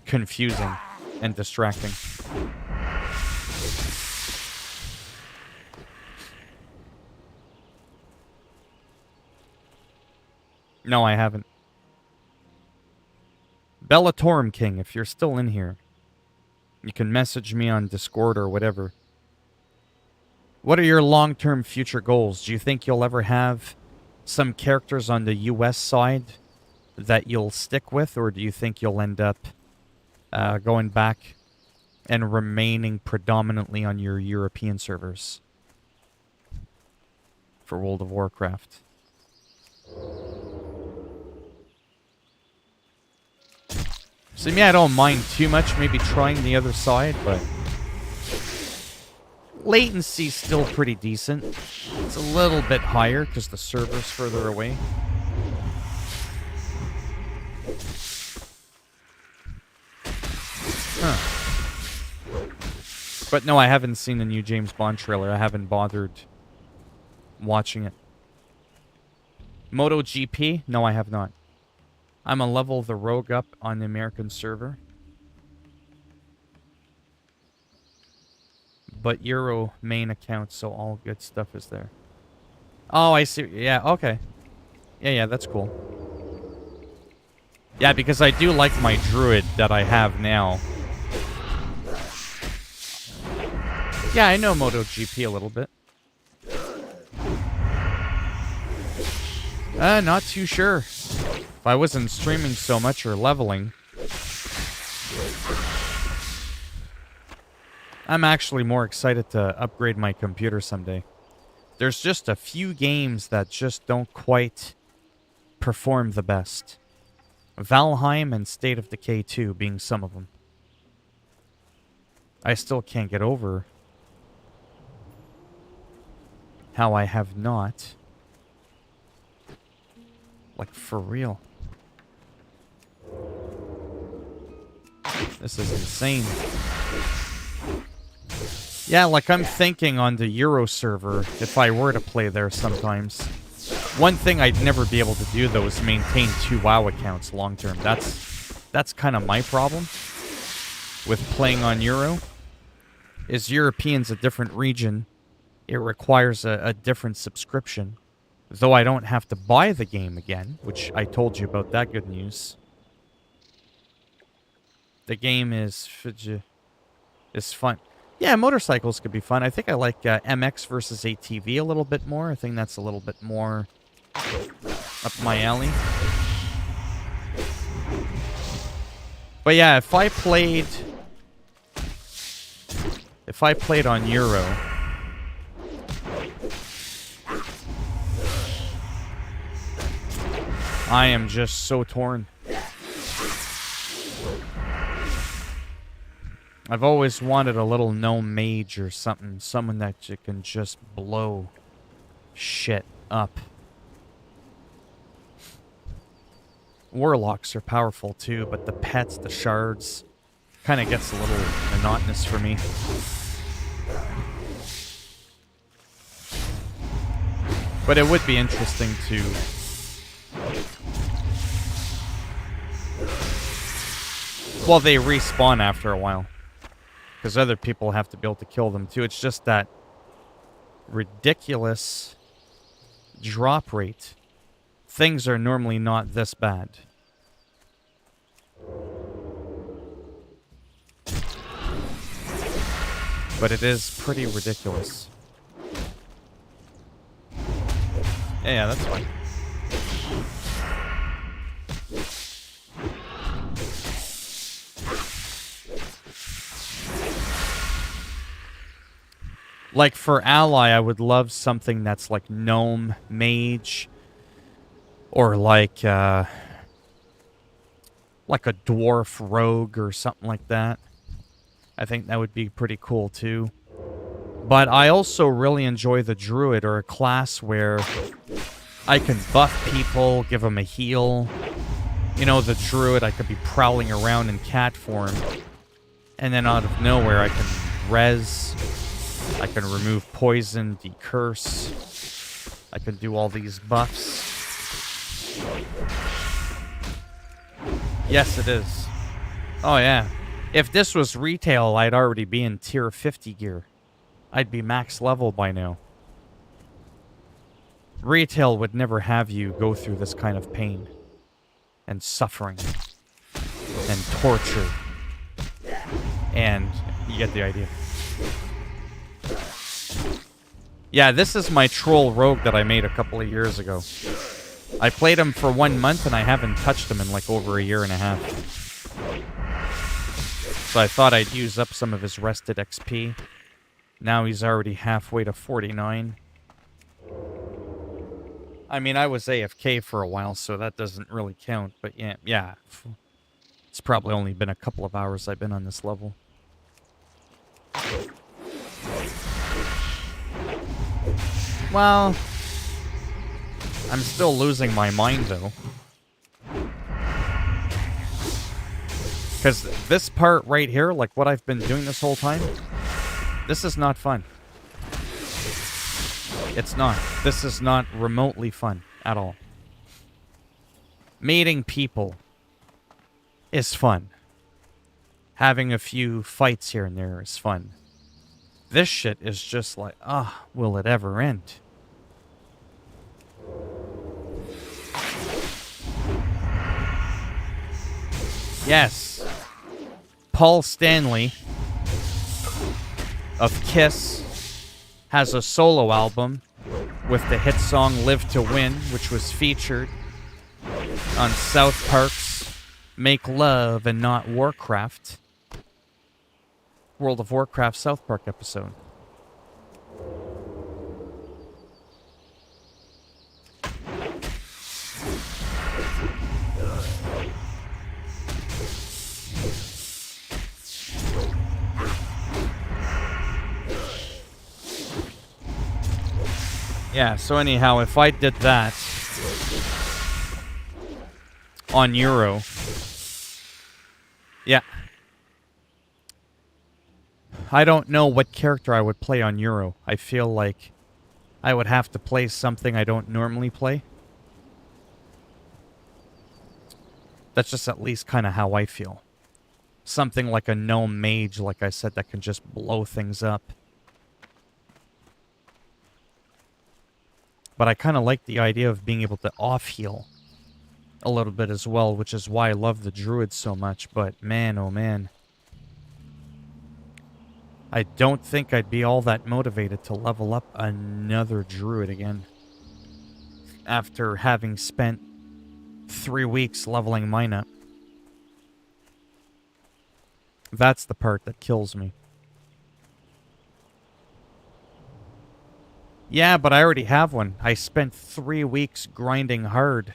confusing and distracting. No, I haven't. Bellatorum King, if you're still in here, you can message me on Discord or whatever. What are your long-term future goals? Do you think you'll ever have some characters on the US side that you'll stick with, or do you think you'll end up going back and remaining predominantly on your European servers for World of Warcraft? See, me, I don't mind too much maybe trying the other side, but latency's still pretty decent. It's a little bit higher because the server's further away. Huh. But no, I haven't seen the new James Bond trailer. I haven't bothered watching it. MotoGP? No, I have not. I'm a level the rogue up on the American server. But Euro main account, so all good stuff is there. Oh, I see. Yeah, okay. Yeah, that's cool. Yeah, because I do like my druid that I have now. Yeah, I know MotoGP a little bit. Not too sure. If I wasn't streaming so much or leveling. I'm actually more excited to upgrade my computer someday. There's just a few games that just don't quite perform the best. Valheim and State of Decay 2 being some of them. I still can't get over how I have not. Like, for real. This is insane. Yeah, like I'm thinking on the Euro server, if I were to play there sometimes. One thing I'd never be able to do, though, is maintain 2 WoW accounts long term. That's kind of my problem with playing on Euro. Is European's a different region. It requires a different subscription. Though I don't have to buy the game again, which I told you about that good news. The game is fun. Yeah, motorcycles could be fun. I think I like MX versus ATV a little bit more. I think that's a little bit more up my alley. But yeah, if I played on Euro, I am just so torn. I've always wanted a little gnome mage or something. Someone that you can just blow shit up. Warlocks are powerful too, but the pets, the shards, kind of gets a little monotonous for me. But it would be interesting to... Well, they respawn after a while. Because other people have to be able to kill them too. It's just that ridiculous drop rate. Things are normally not this bad. But it is pretty ridiculous. Yeah, that's fine. Like for ally, I would love something that's like gnome mage, or like a dwarf rogue or something like that. I think that would be pretty cool too. But I also really enjoy the druid, or a class where I can buff people, give them a heal. You know, the druid, I could be prowling around in cat form, and then out of nowhere I can res. I can remove poison, decurse. I can do all these buffs. Yes, it is. Oh, yeah. If this was retail, I'd already be in tier 50 gear. I'd be max level by now. Retail would never have you go through this kind of pain and suffering and torture. And you get the idea. Yeah, this is my troll rogue that I made a couple of years ago. I played him for 1 month and I haven't touched him in like over a year and a half. So I thought I'd use up some of his rested XP. Now he's already halfway to 49. I mean, I was AFK for a while, so that doesn't really count. But yeah. It's probably only been a couple of hours I've been on this level. Well, I'm still losing my mind, though. Because this part right here, like what I've been doing this whole time, this is not fun. It's not. This is not remotely fun at all. Meeting people is fun. Having a few fights here and there is fun. This shit is just like, will it ever end? Yes. Paul Stanley of Kiss has a solo album with the hit song Live to Win, which was featured on South Park's Make Love and Not Warcraft. World of Warcraft South Park episode. Yeah, so anyhow, if I did that on Euro, yeah. I don't know what character I would play on Euro. I feel like I would have to play something I don't normally play. That's just at least kind of how I feel. Something like a gnome mage, like I said, that can just blow things up. But I kind of like the idea of being able to off-heal a little bit as well, which is why I love the druid so much. But man, oh man. I don't think I'd be all that motivated to level up another druid again. After having spent 3 weeks leveling mine up. That's the part that kills me. Yeah, but I already have one. I spent 3 weeks grinding hard,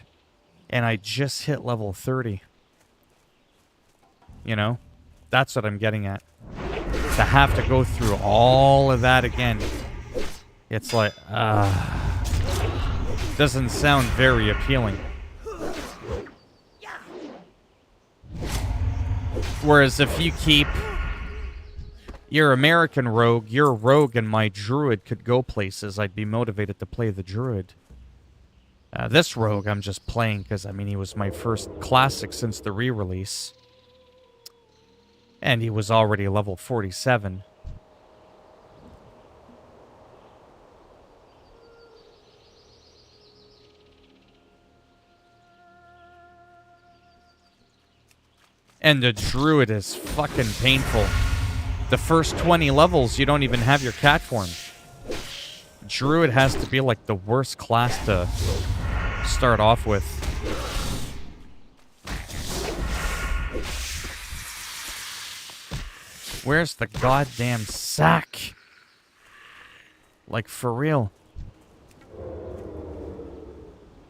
and I just hit level 30. You know? That's what I'm getting at. To have to go through all of that again. It's like, doesn't sound very appealing. Whereas if you keep your American rogue, your rogue and my druid could go places, I'd be motivated to play the druid. This rogue I'm just playing because, I mean, he was my first classic since the re-release. And he was already level 47. And the druid is fucking painful. The first 20 levels, you don't even have your cat form. Druid has to be like the worst class to start off with. Where's the goddamn sack? Like, for real.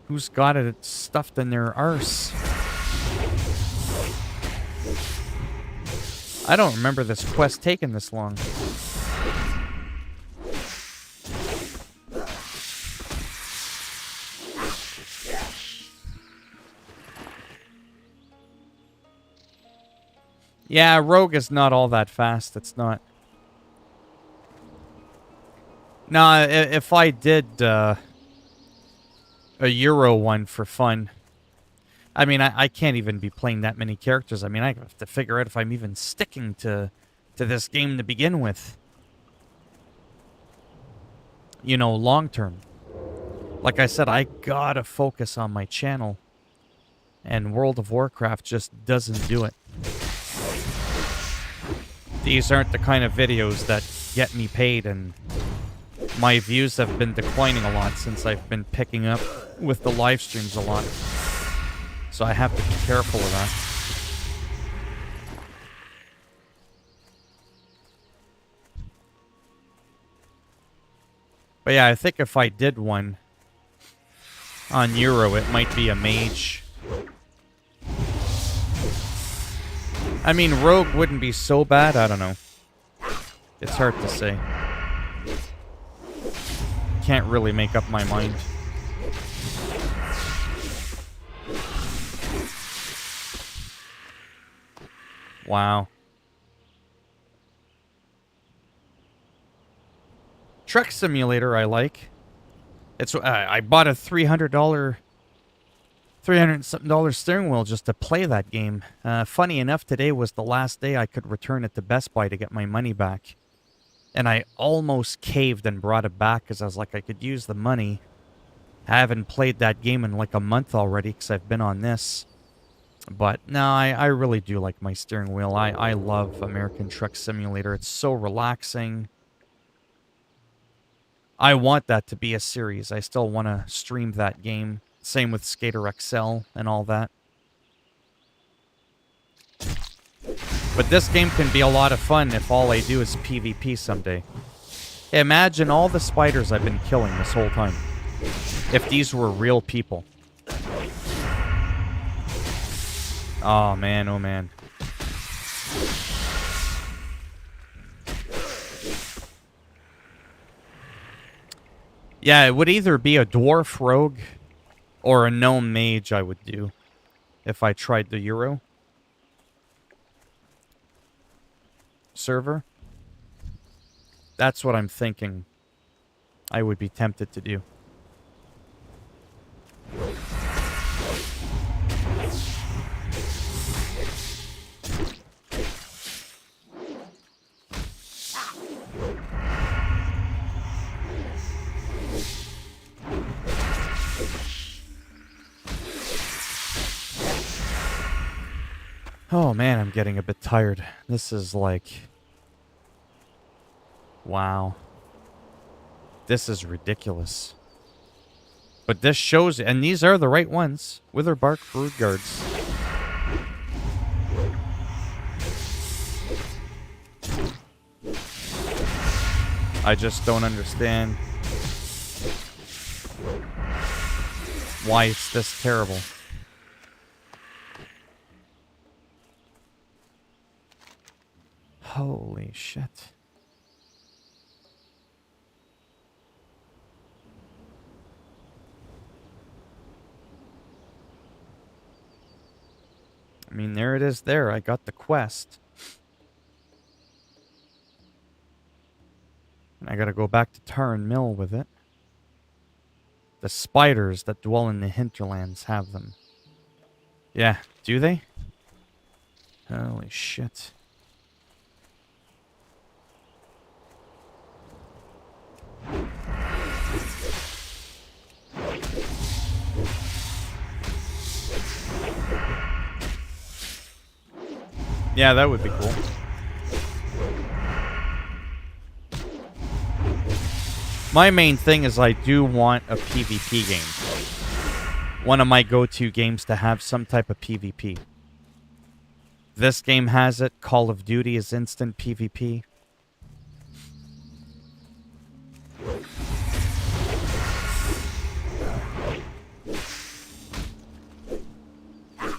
Who's got it stuffed in their arse? I don't remember this quest taking this long. Yeah, rogue is not all that fast. It's not. Nah, if I did a Euro one for fun, I mean, I can't even be playing that many characters. I mean, I have to figure out if I'm even sticking to this game to begin with. You know, long term. Like I said, I gotta focus on my channel. And World of Warcraft just doesn't do it. These aren't the kind of videos that get me paid, and my views have been declining a lot since I've been picking up with the live streams a lot. So I have to be careful of that. But yeah, I think if I did one on Euro, it might be a mage. I mean, rogue wouldn't be so bad. I don't know. It's hard to say. Can't really make up my mind. Wow. Truck Simulator I like. It's I bought a $300 something steering wheel just to play that game. Funny enough, today was the last day I could return it to Best Buy to get my money back. And I almost caved and brought it back because I was like, I could use the money. I haven't played that game in like a month already because I've been on this. But no, I really do like my steering wheel. I love American Truck Simulator. It's so relaxing. I want that to be a series. I still want to stream that game. Same with Skater XL and all that. But this game can be a lot of fun if all I do is PvP someday. Imagine all the spiders I've been killing this whole time. If these were real people. Oh man, oh man. Yeah, it would either be a dwarf rogue or a gnome mage I would do if I tried the Euro server. That's what I'm thinking I would be tempted to do. Oh man, I'm getting a bit tired. This is like... Wow. This is ridiculous. But this shows, and these are the right ones. Witherbark Brood Guards. I just don't understand why it's this terrible. Holy shit. I mean, there it is there. I got the quest. And I gotta go back to Tarn Mill with it. The spiders that dwell in the hinterlands have them. Yeah, do they? Holy shit. Yeah, that would be cool. My main thing is I do want a PvP game. One of my go-to games to have some type of PvP. This game has it. Call of Duty is instant PvP.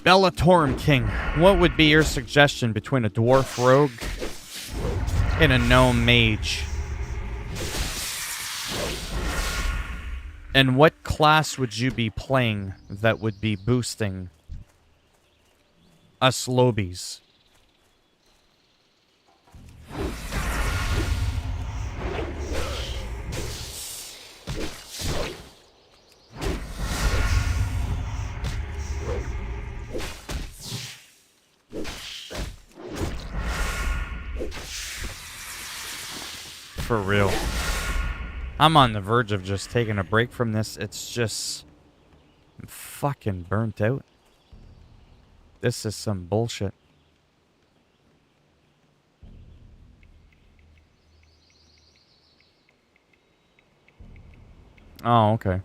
Bellatorm King, what would be your suggestion between a dwarf rogue and a gnome mage? And what class would you be playing that would be boosting us lobies? For real. I'm on the verge of just taking a break from this. It's just... I'm fucking burnt out. This is some bullshit. Oh, okay.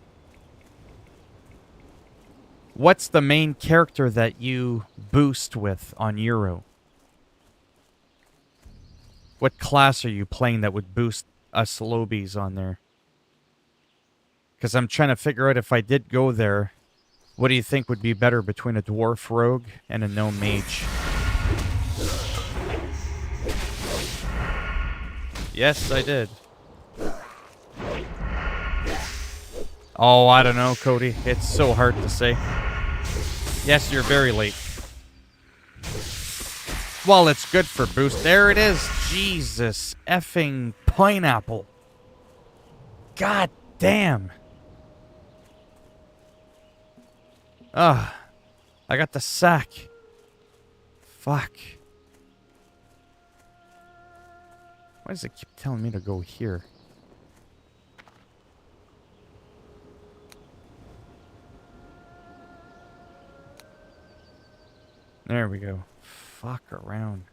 What's the main character that you boost with on Euro? What class are you playing that would boost us lobies on there? Because I'm trying to figure out if I did go there, what do you think would be better between a dwarf rogue and a gnome mage? Yes, I did. Oh, I don't know, Cody. It's so hard to say. Yes, you're very late. Well, it's good for boost. There it is. Jesus effing pineapple. God damn. Ugh. I got the sack. Fuck. Why does it keep telling me to go here? There we go. Fuck around.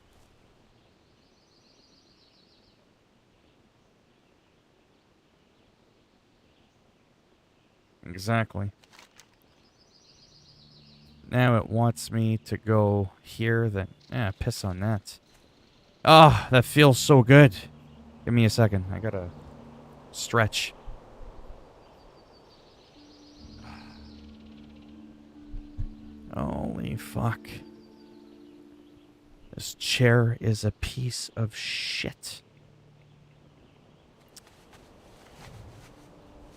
Exactly. Now it wants me to go here, then... piss on that. Oh, that feels so good. Give me a second. I gotta stretch. Holy fuck. This chair is a piece of shit.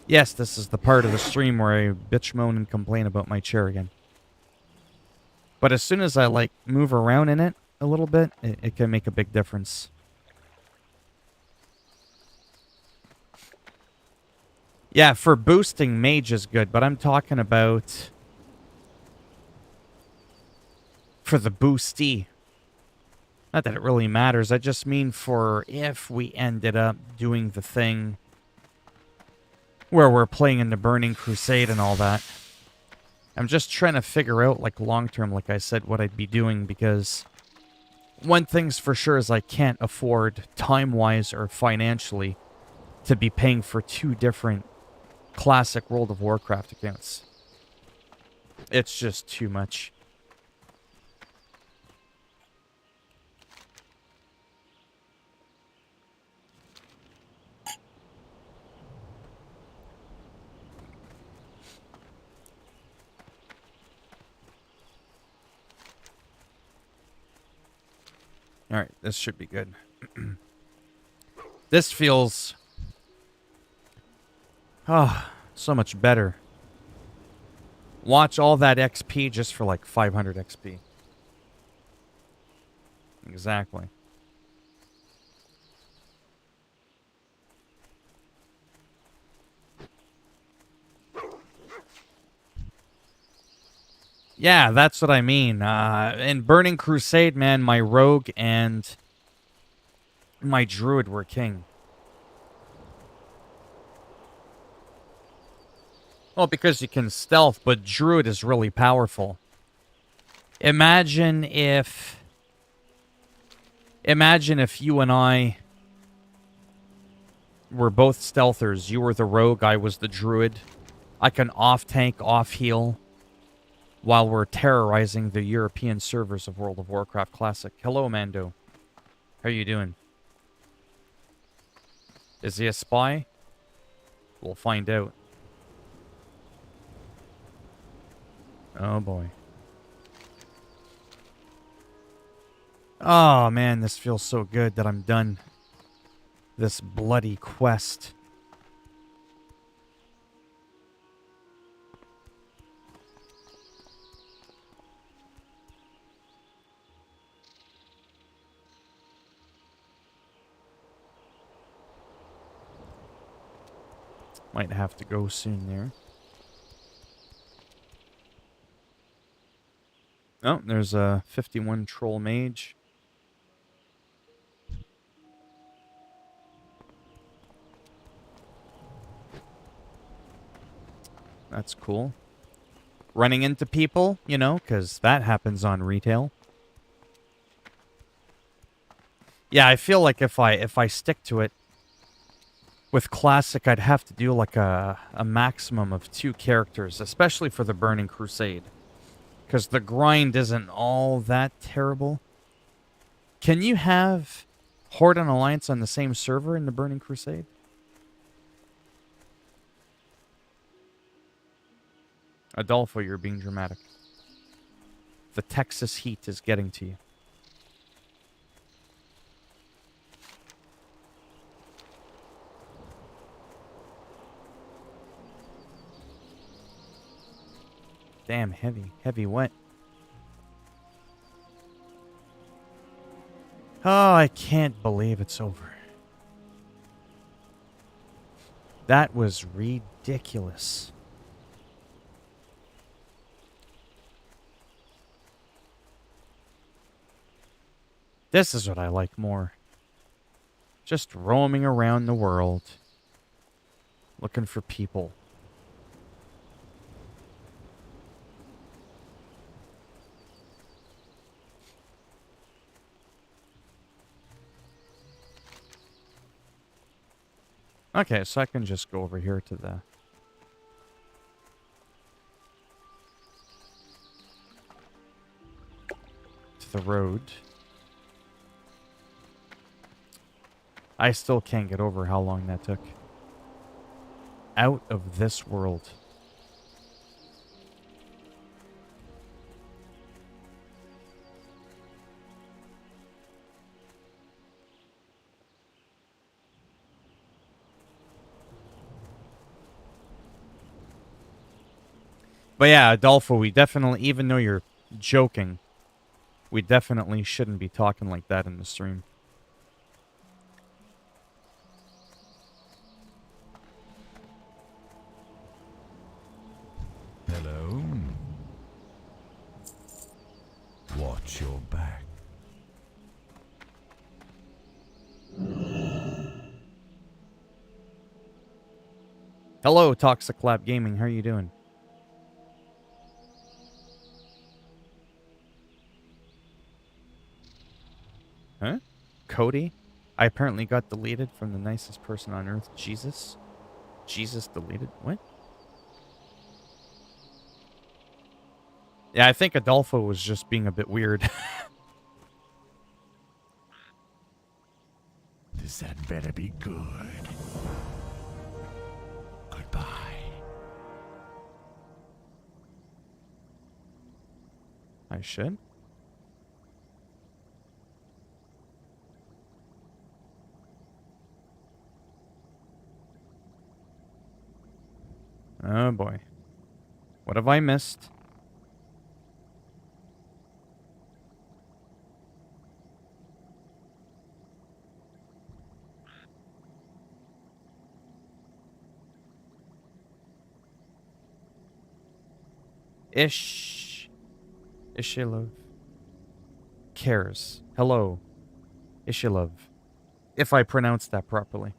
Yes, this is the part of the stream where I bitch, moan, and complain about my chair again. But as soon as I, like, move around in it a little bit, it can make a big difference. Yeah, for boosting, mage is good, but I'm talking about for the boosty. Not that it really matters. I just mean for if we ended up doing the thing where we're playing in the Burning Crusade and all that. I'm just trying to figure out, like, long-term, like I said, what I'd be doing, because one thing's for sure is I can't afford, time-wise or financially, to be paying for 2 different classic World of Warcraft accounts. It's just too much. Alright, this should be good. This feels... so much better. Watch all that XP just for like 500 XP. Exactly. Yeah, that's what I mean. In Burning Crusade, man, my rogue and my druid were king. Well, because you can stealth, but druid is really powerful. Imagine if you and I were both stealthers. You were the rogue, I was the druid. I can off-tank, off-heal while we're terrorizing the European servers of World of Warcraft Classic. Hello, Mando. How you doing? Is he a spy? We'll find out. Oh, boy. Oh, man, this feels so good that I'm done. This bloody quest. Might have to go soon there. Oh, there's a 51 troll mage. That's cool. Running into people, you know, because that happens on retail. Yeah, I feel like if I stick to it, with Classic, I'd have to do like a maximum of 2 characters, especially for the Burning Crusade. Because the grind isn't all that terrible. Can you have Horde and Alliance on the same server in the Burning Crusade? Adolfo, you're being dramatic. The Texas heat is getting to you. Damn, heavy wet. Oh, I can't believe it's over. That was ridiculous. This is what I like more. Just roaming around the world, looking for people. Okay, so I can just go over here to the road. I still can't get over how long that took. Out of this world. But yeah, Adolfo, we definitely, even though you're joking, we definitely shouldn't be talking like that in the stream. Hello. Watch your back. Hello, Toxic Lab Gaming. How are you doing? Huh? Cody? I apparently got deleted from the nicest person on earth, Jesus. Jesus deleted? What? Yeah, I think Adolfo was just being a bit weird. This had better be good. Goodbye. I should? Oh boy. What have I missed? Ishilov. Cares. Hello. Ishilov. If I pronounced that properly.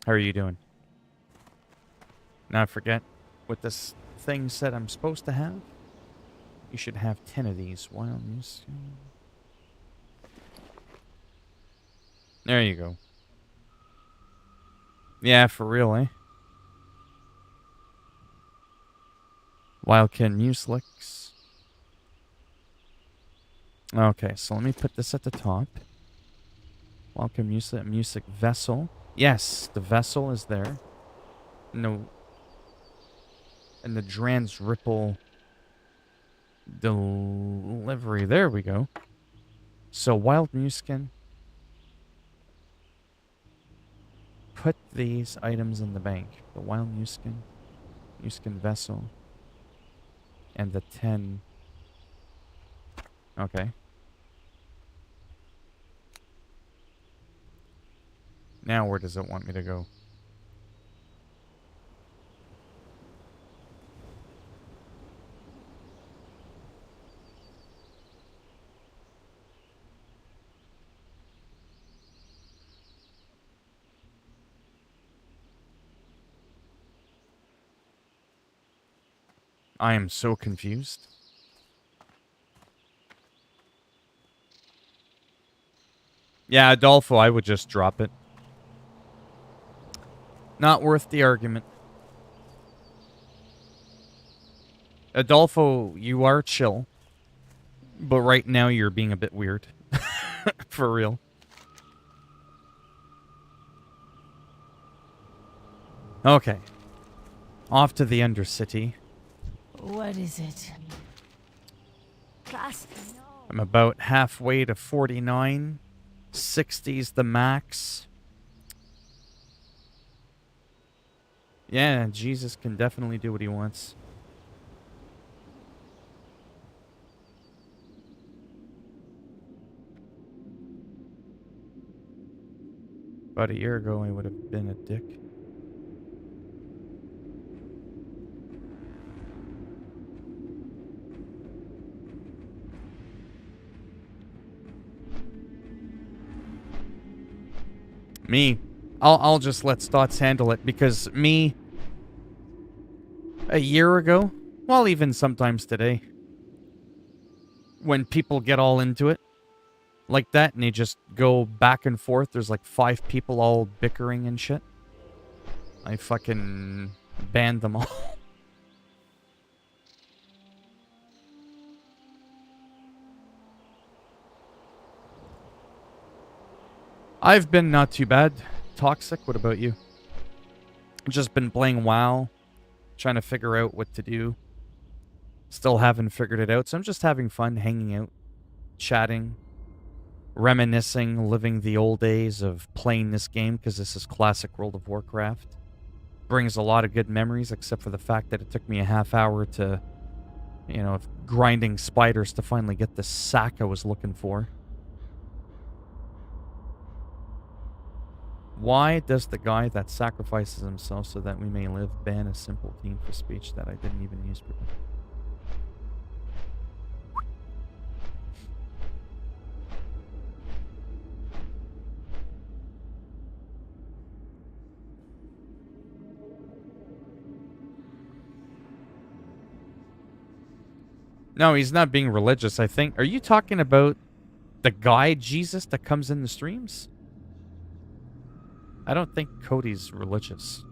How are you doing? Now I forget what this thing said I'm supposed to have. You should have 10 of these. Wild news. There you go. Yeah, for real, eh? Wildcat Muselix. Okay, so let me put this at the top. Wildcat Music Vessel. Yes, the vessel is there. No. And the Drans Ripple delivery. There we go. So Wild Muskin. Put these items in the bank. The Wild Muskin. Muskin Vessel. And the 10. Okay. Now where does it want me to go? I am so confused. Yeah, Adolfo, I would just drop it. Not worth the argument. Adolfo, you are chill. But right now you're being a bit weird. For real. Okay. Off to the Undercity. What is it? I'm about halfway to 49. 60's the max. Yeah, Jesus can definitely do what he wants. About a year ago, I would have been a dick. Me, I'll just let Stotts handle it because me, a year ago, well, even sometimes today, when people get all into it like that and they just go back and forth, there's like 5 people all bickering and shit. I fucking banned them all. I've been not too bad. Toxic, what about you? Just been playing WoW, trying to figure out what to do. Still haven't figured it out, so I'm just having fun hanging out, chatting, reminiscing, living the old days of playing this game, because this is classic World of Warcraft. Brings a lot of good memories, except for the fact that it took me a half hour to, you know, grinding spiders to finally get the sack I was looking for. Why does the guy that sacrifices himself so that we may live ban a simple team for speech that I didn't even use for? No, he's not being religious, I think. Are you talking about the guy Jesus that comes in the streams? I don't think Cody's religious.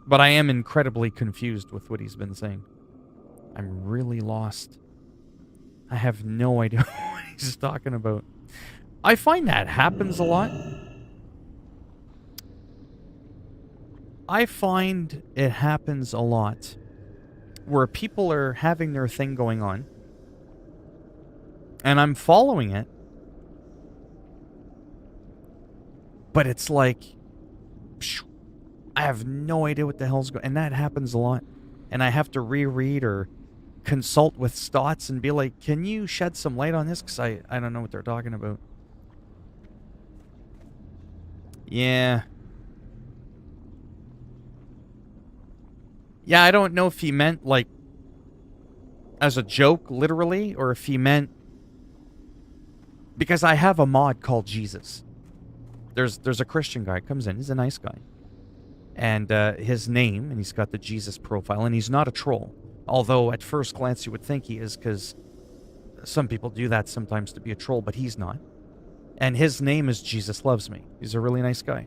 But I am incredibly confused with what he's been saying. I'm really lost. I have no idea what he's talking about. I find that happens a lot. I find it happens a lot where people are having their thing going on, and I'm following it, but it's like, I have no idea what the hell's going on, and that happens a lot. And I have to reread or consult with Stotts and be like, can you shed some light on this? Because I don't know what they're talking about. Yeah. Yeah, I don't know if he meant, like, as a joke, literally, or if he meant... Because I have a mod called Jesus. There's a Christian guy comes in. He's a nice guy. And his name, and he's got the Jesus profile, and he's not a troll. Although at first glance you would think he is, because some people do that sometimes to be a troll, but he's not. And his name is Jesus Loves Me. He's a really nice guy.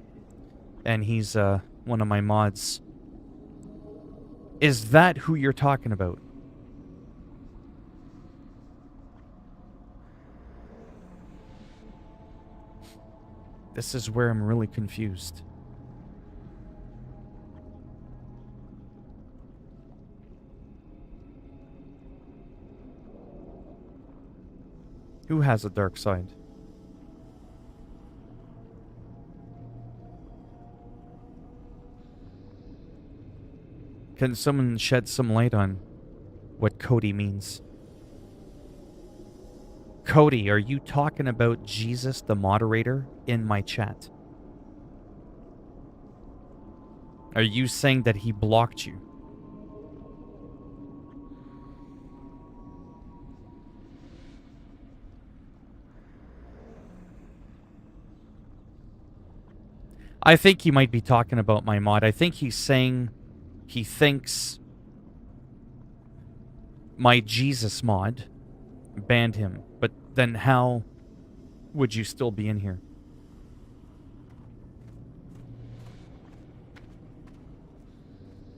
And he's one of my mods. Is that who you're talking about? This is where I'm really confused. Who has a dark side? Can someone shed some light on what Cody means? Cody, are you talking about Jesus, the moderator, in my chat? Are you saying that he blocked you? I think he might be talking about my mod. I think he's saying he thinks my Jesus mod banned him. But then how would you still be in here?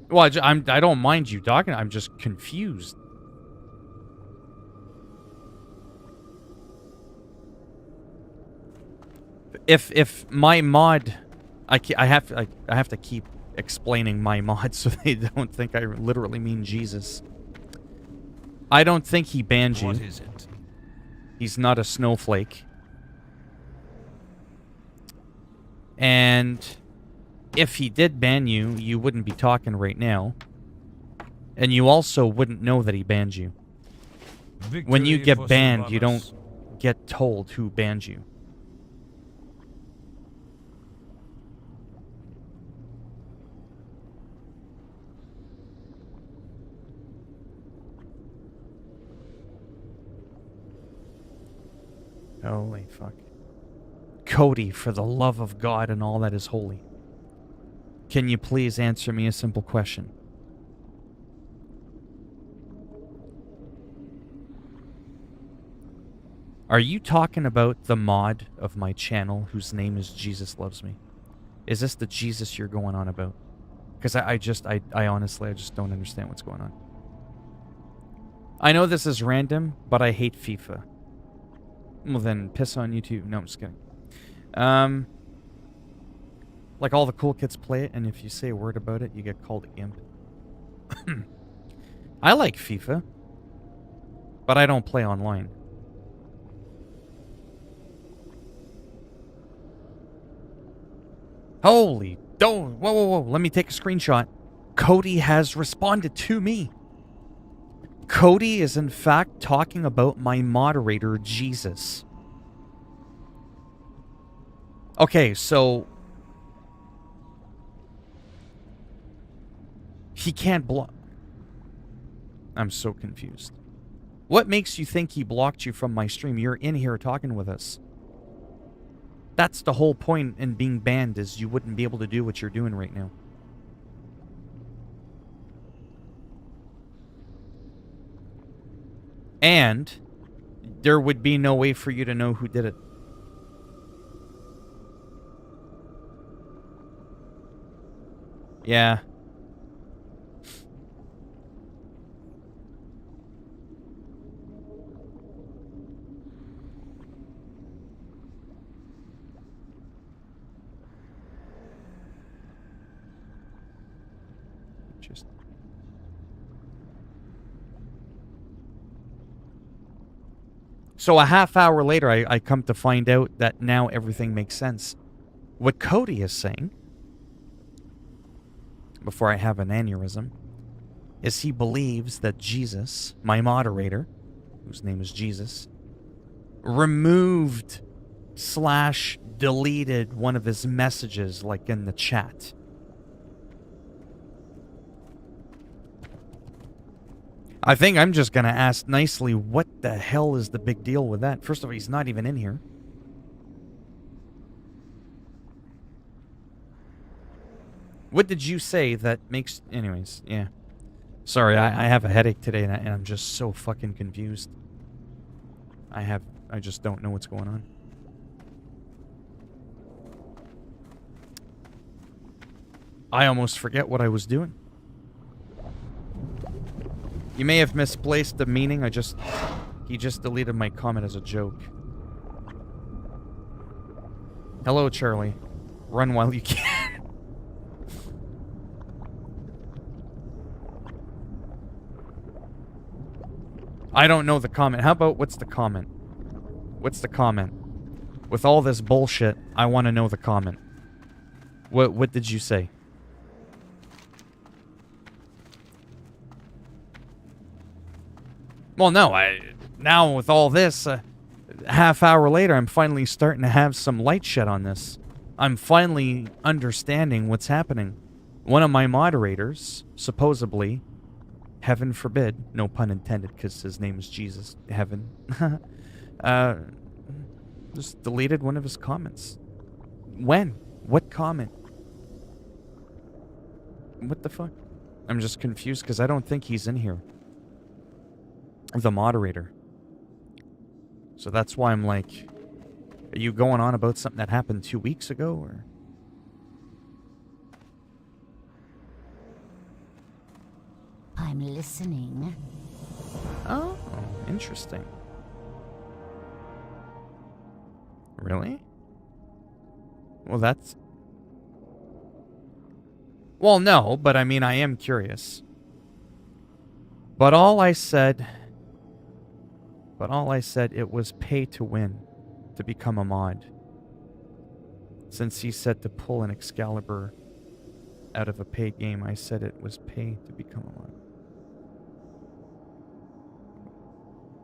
Well, I don't mind you talking. I'm just confused. If my mod, I have to keep explaining my mod so they don't think I literally mean Jesus. I don't think he banned you. What is it? He's not a snowflake. And if he did ban you, you wouldn't be talking right now. And you also wouldn't know that he banned you. When you get banned, you don't get told who banned you. Holy fuck. Cody, for the love of God and all that is holy, can you please answer me a simple question? Are you talking about the mod of my channel whose name is Jesus Loves Me? Is this the Jesus you're going on about? Because I honestly, I just don't understand what's going on. I know this is random, but I hate FIFA. Well, then piss on YouTube. No, I'm just kidding. Like all the cool kids play it, and if you say a word about it, you get called a gimp. I like FIFA, but I don't play online. Holy, don't, whoa, whoa, whoa, let me take a screenshot. Cody has responded to me. Cody is in fact talking about my moderator, Jesus. Okay, so he can't block. I'm so confused. What makes you think he blocked you from my stream? You're in here talking with us. That's the whole point in being banned, is you wouldn't be able to do what you're doing right now. And there would be no way for you to know who did it. Yeah. Just so a half hour later, I come to find out that now everything makes sense. What Cody is saying, before I have an aneurysm, is he believes that Jesus, my moderator, whose name is Jesus, removed / deleted one of his messages, like in the chat. I think I'm just going to ask nicely, what the hell is the big deal with that? First of all, he's not even in here. What did you say that makes... Anyways, yeah. Sorry, I have a headache today, and I'm just so fucking confused. I just don't know what's going on. I almost forget what I was doing. You may have misplaced the meaning. He just deleted my comment as a joke. Hello, Charlie. Run while you can. I don't know the comment. How about what's the comment? What's the comment? With all this bullshit, I want to know the comment. What did you say? Well, no, now with all this, half hour later, I'm finally starting to have some light shed on this. I'm finally understanding what's happening. One of my moderators, supposedly, heaven forbid, no pun intended, because his name is Jesus, heaven, just deleted one of his comments. When? What comment? What the fuck? I'm just confused because I don't think he's in here. The moderator. So that's why I'm like, are you going on about something that happened 2 weeks ago, or? I'm listening. Oh, interesting. Really? Well, that's... Well, no, but I mean, I am curious. But all I said, it was pay to win to become a mod. Since he said to pull an Excalibur out of a paid game, I said it was pay to become a mod.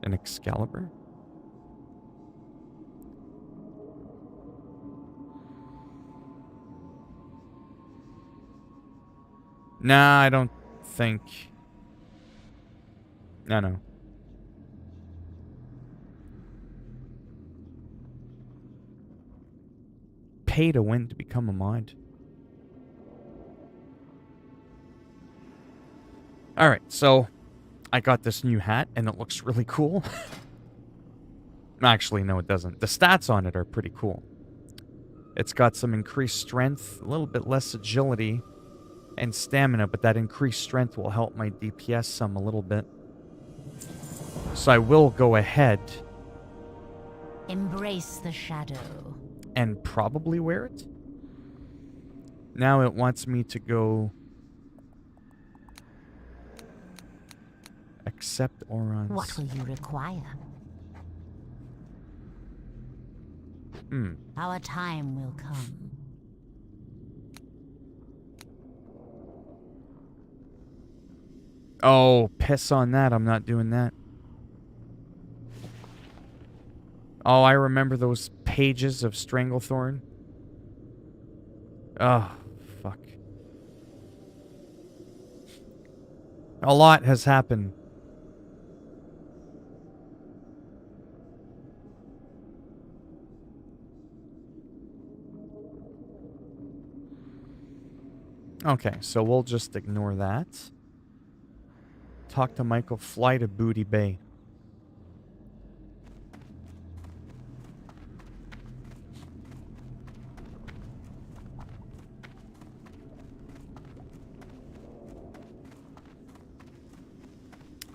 An Excalibur? Nah, I don't think... No. Pay to win to become a mod. Alright, so I got this new hat and it looks really cool. Actually, no, it doesn't. The stats on it are pretty cool. It's got some increased strength, a little bit less agility, and stamina, but that increased strength will help my DPS some a little bit. So I will go ahead. Embrace the shadow. and probably wear it. Now it wants me to go accept Orons. What will you require? Our time will come. Oh, piss on that. I'm not doing that. Oh, I remember those pages of Stranglethorn. Oh, fuck. A lot has happened. Okay, so we'll just ignore that. Talk to Michael, fly to Booty Bay.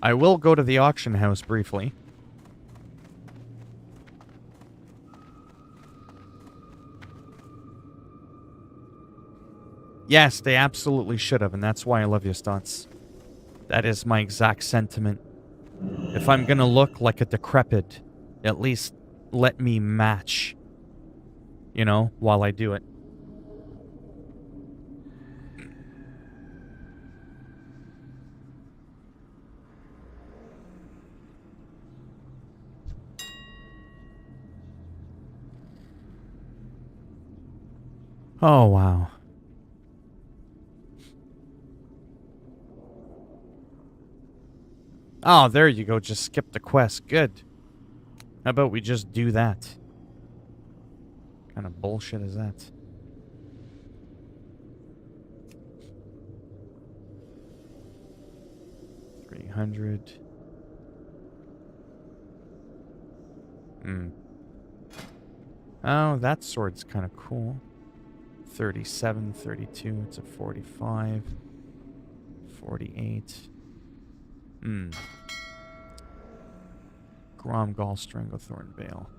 I will go to the auction house briefly. Yes, they absolutely should have, and that's why I love you, Stotts. That is my exact sentiment. If I'm gonna look like a decrepit, at least let me match, you know, while I do it. Oh, wow. Oh, there you go. Just skip the quest. Good. How about we just do that? What kind of bullshit is that? $300. Oh, that sword's kind of cool. 37, 32. It's a 45. 48. Gromgall Stranglethorn Bale.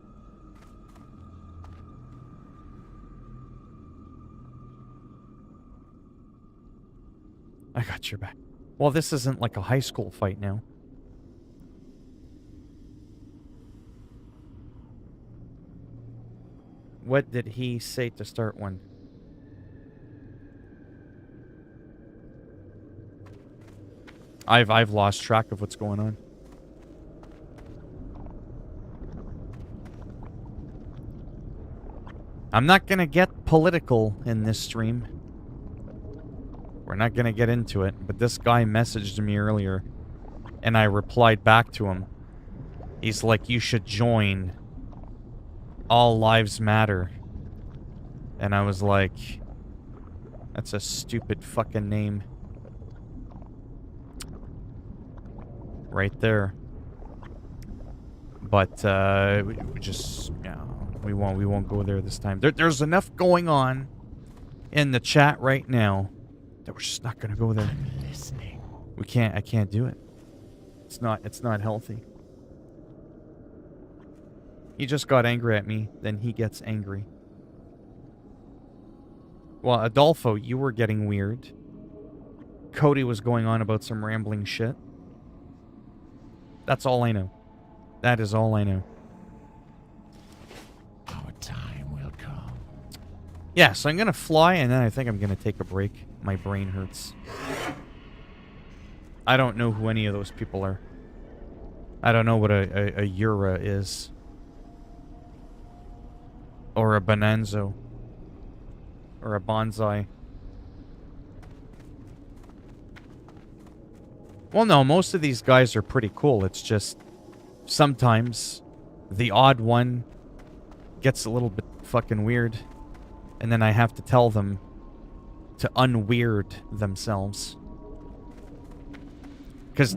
I got your back. Well, this isn't like a high school fight now. What did he say to start one? I've lost track of what's going on. I'm not gonna get political in this stream. We're not gonna get into it, but this guy messaged me earlier, and I replied back to him. He's like, you should join All Lives Matter. And I was like, that's a stupid fucking name. Right there. But we just, yeah, we won't go there this time. There's enough going on in the chat right now that we're just not gonna go there. I'm listening. I can't do it. It's not healthy. He just got angry at me, then he gets angry. Well, Adolfo, you were getting weird. Cody was going on about some rambling shit. That's all I know. That is all I know. Our time will come. Yeah, so I'm gonna fly, and then I think I'm gonna take a break. My brain hurts. I don't know who any of those people are. I don't know what a Yura is. Or a Bonanzo. Or a Bonsai. Well, no, most of these guys are pretty cool. It's just sometimes the odd one gets a little bit fucking weird. And then I have to tell them to unweird themselves. Because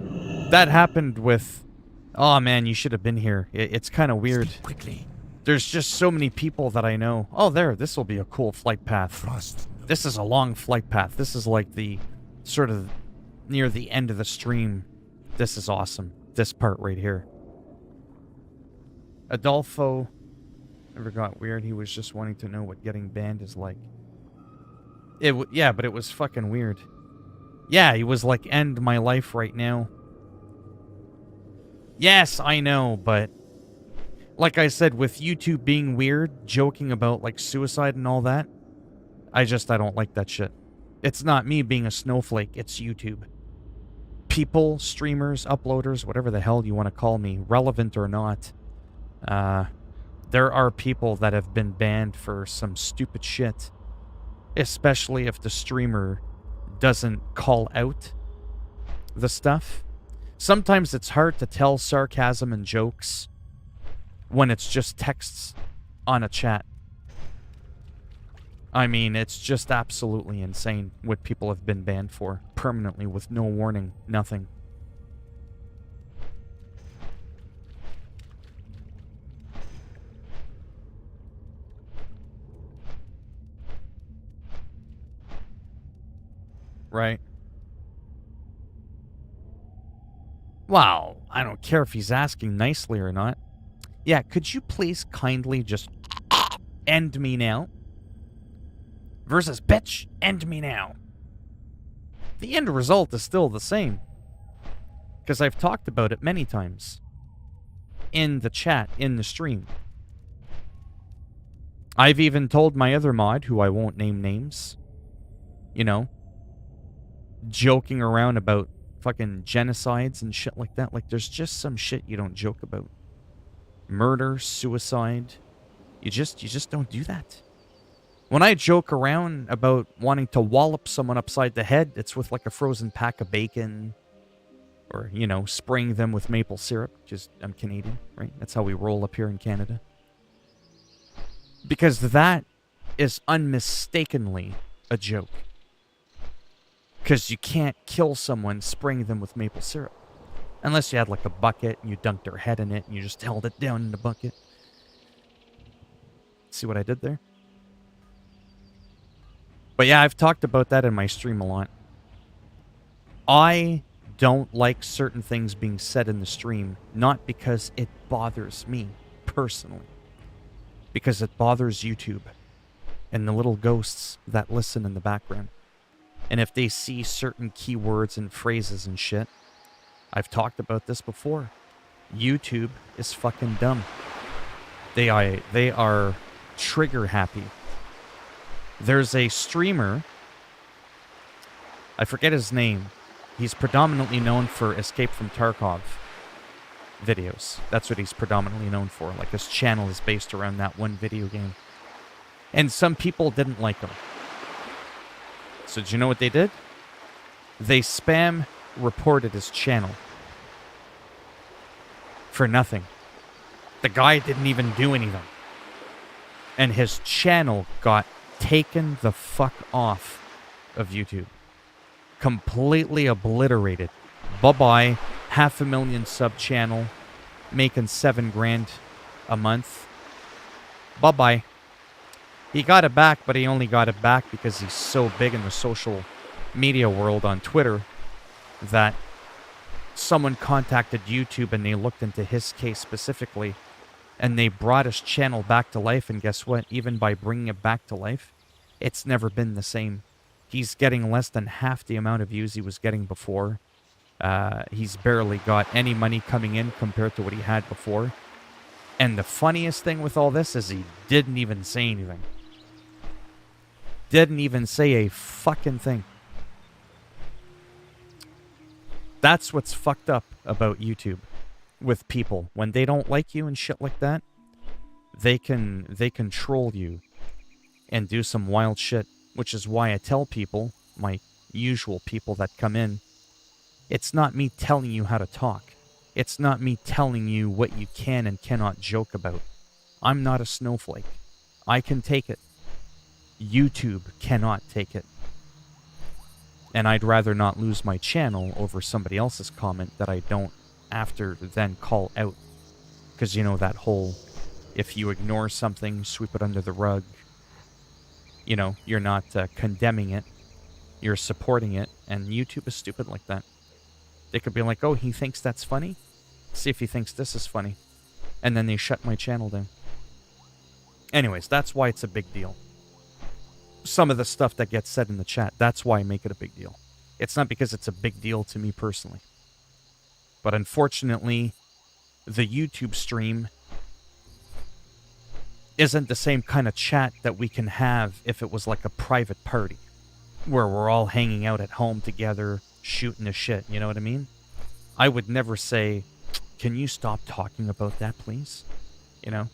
that happened with... Oh, man, you should have been here. It's kind of weird. Speak quickly. There's just so many people that I know. Oh, there. This will be a cool flight path. Frost. This is a long flight path. This is like the sort of near the end of the stream. This is awesome. This part right here. Adolfo, Never got weird. He was just wanting to know what getting banned is like. Yeah, but it was fucking weird. Yeah, he was like, end my life right now. Yes, I know, but like I said, with YouTube being weird, joking about like suicide and all that, I don't like that shit. It's not me being a snowflake, it's YouTube. People, streamers, uploaders, whatever the hell you want to call me, relevant or not, there are people that have been banned for some stupid shit. Especially if the streamer doesn't call out the stuff. Sometimes it's hard to tell sarcasm and jokes when it's just texts on a chat. I mean, it's just absolutely insane what people have been banned for permanently with no warning, nothing. Right? Wow, I don't care if he's asking nicely or not. Yeah, could you please kindly just end me now? Versus bitch, end me now. The end result is still the same. Because I've talked about it many times. In the chat, in the stream. I've even told my other mod, who I won't name names, you know, joking around about fucking genocides and shit like that. Like, there's just some shit you don't joke about. Murder, suicide. You just don't do that. When I joke around about wanting to wallop someone upside the head, it's with like a frozen pack of bacon. Or, you know, spraying them with maple syrup. Just, I'm Canadian, right? That's how we roll up here in Canada. Because that is unmistakably a joke. Because you can't kill someone spraying them with maple syrup. Unless you had like a bucket and you dunked their head in it and you just held it down in the bucket. See what I did there? But yeah, I've talked about that in my stream a lot. I don't like certain things being said in the stream, not because it bothers me personally, because it bothers YouTube and the little ghosts that listen in the background. And if they see certain keywords and phrases and shit, I've talked about this before. YouTube is fucking dumb. They are trigger happy. There's a streamer, I forget his name. He's predominantly known for Escape from Tarkov videos. That's what he's predominantly known for. Like, his channel is based around that one video game. And some people didn't like him. So did you know what they did? They spam reported his channel. For nothing. The guy didn't even do anything. And his channel got taken the fuck off of YouTube. Completely obliterated. Bye-bye. 500,000 sub channel. Making $7 grand a month. Bye-bye. He got it back, but he only got it back because he's so big in the social media world on Twitter that someone contacted YouTube and they looked into his case specifically and they brought his channel back to life. And guess what? Even by bringing it back to life, it's never been the same. He's getting less than half the amount of views he was getting before. He's barely got any money coming in compared to what he had before. And the funniest thing with all this is he didn't even say anything. Didn't even say a fucking thing. That's what's fucked up about YouTube with people. When they don't like you and shit like that, they can troll you and do some wild shit. Which is why I tell people, my usual people that come in, it's not me telling you how to talk. It's not me telling you what you can and cannot joke about. I'm not a snowflake. I can take it. YouTube cannot take it. And I'd rather not lose my channel over somebody else's comment that I don't after then call out. Because, you know, that whole, if you ignore something, sweep it under the rug. You know, you're not condemning it. You're supporting it. And YouTube is stupid like that. They could be like, oh, he thinks that's funny? See if he thinks this is funny. And then they shut my channel down. Anyways, that's why it's a big deal. Some of the stuff that gets said in the chat, that's why I make it a big deal. It's not because it's a big deal to me personally. But unfortunately, the YouTube stream isn't the same kind of chat that we can have if it was like a private party where we're all hanging out at home together, shooting the shit, you know what I mean? I would never say, can you stop talking about that, please? You know?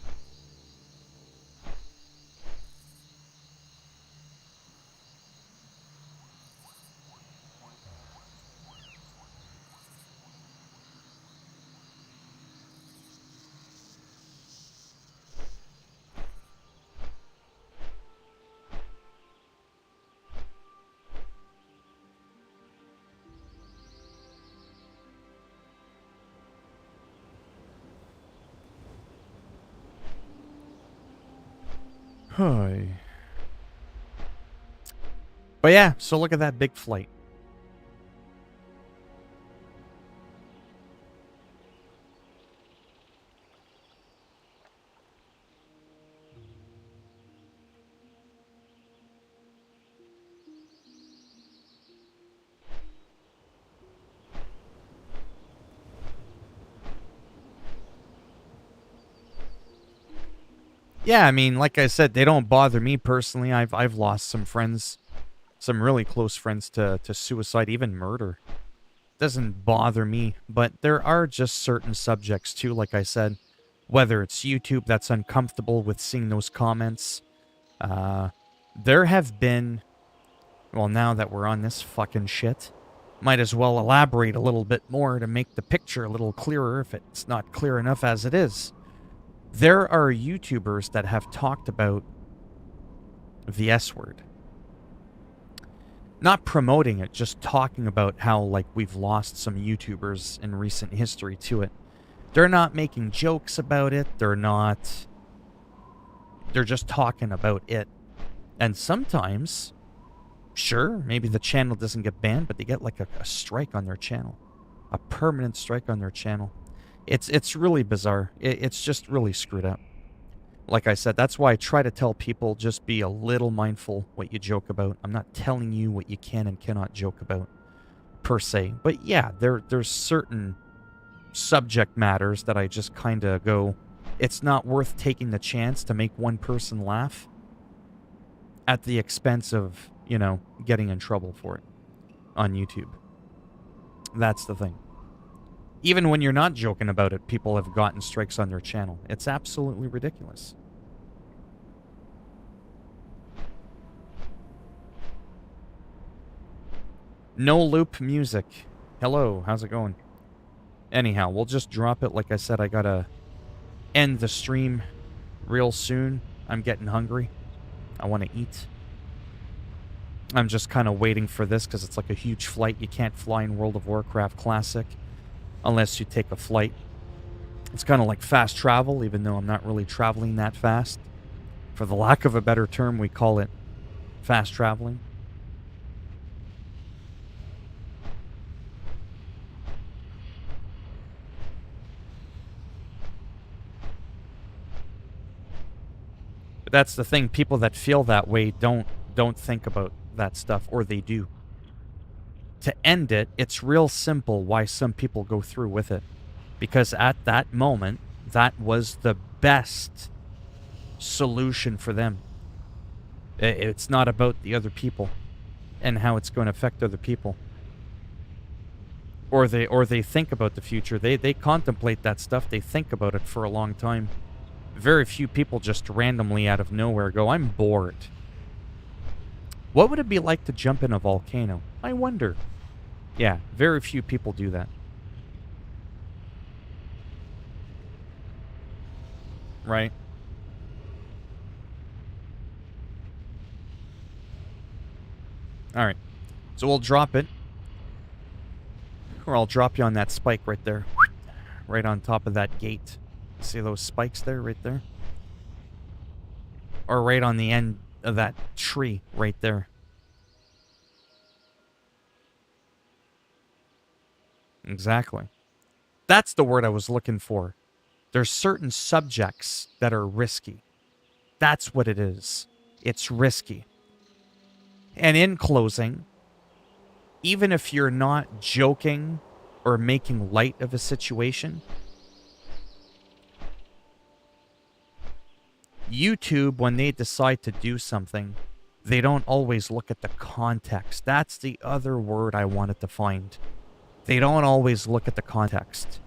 Hi. But yeah, so look at that big flight. Yeah, I mean, like I said, they don't bother me personally. I've lost some friends, some really close friends to suicide, even murder. Doesn't bother me, but there are just certain subjects too, like I said, whether it's YouTube that's uncomfortable with seeing those comments. There have been, well, now that we're on this fucking shit, might as well elaborate a little bit more to make the picture a little clearer if it's not clear enough as it is. There are YouTubers that have talked about the S word. Not promoting it, just talking about how, like, we've lost some YouTubers in recent history to it. They're not making jokes about it. They're just talking about it. And sometimes, sure, maybe the channel doesn't get banned, but they get, like, a strike on their channel. A permanent strike on their channel. It's really bizarre. It's just really screwed up. Like I said, that's why I try to tell people, just be a little mindful what you joke about. I'm not telling you what you can and cannot joke about, per se. But yeah, there's certain subject matters that I just kind of go, it's not worth taking the chance to make one person laugh at the expense of, you know, getting in trouble for it on YouTube. That's the thing. Even when you're not joking about it, people have gotten strikes on their channel. It's absolutely ridiculous. No loop music. Hello, how's it going? Anyhow, we'll just drop it. Like I said, I gotta end the stream real soon. I'm getting hungry. I want to eat. I'm just kind of waiting for this because it's like a huge flight. You can't fly in World of Warcraft Classic unless you take a flight. It's kind of like fast travel, even though I'm not really traveling that fast. For the lack of a better term, we call it fast traveling. But that's the thing. People that feel that way don't think about that stuff, or they do. To end it, it's real simple why some people go through with it. Because at that moment, that was the best solution for them. It's not about the other people and how it's going to affect other people. Or they think about the future. They contemplate that stuff. They think about it for a long time. Very few people just randomly out of nowhere go, I'm bored. What would it be like to jump in a volcano? I wonder. Yeah, very few people do that. Right? Alright. So we'll drop it. Or I'll drop you on that spike right there. Right on top of that gate. See those spikes there, right there? Or right on the end of that tree, right there. Exactly. That's the word I was looking for. There's certain subjects that are risky. That's what it is. It's risky. And in closing, even if you're not joking or making light of a situation, YouTube, when they decide to do something, they don't always look at the context. That's the other word I wanted to find. They don't always look at the context.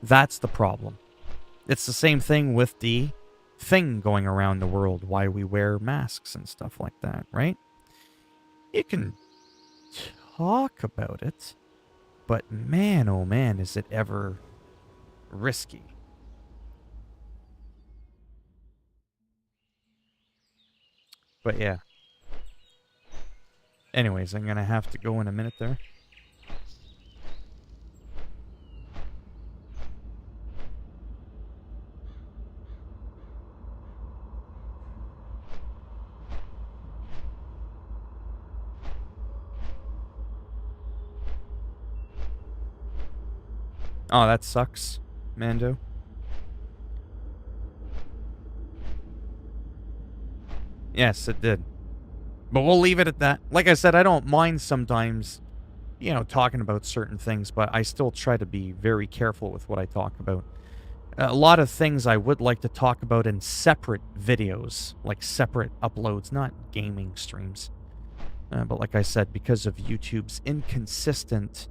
That's the problem. It's the same thing with the thing going around the world, why we wear masks and stuff like that, right? You can talk about it, but man, oh man, is it ever risky. But yeah. Anyways, I'm gonna have to go in a minute there. Oh, that sucks, Mando. Yes, it did. But we'll leave it at that. Like I said, I don't mind sometimes, talking about certain things, but I still try to be very careful with what I talk about. A lot of things I would like to talk about in separate videos, like separate uploads, not gaming streams. But like I said, because of YouTube's inconsistent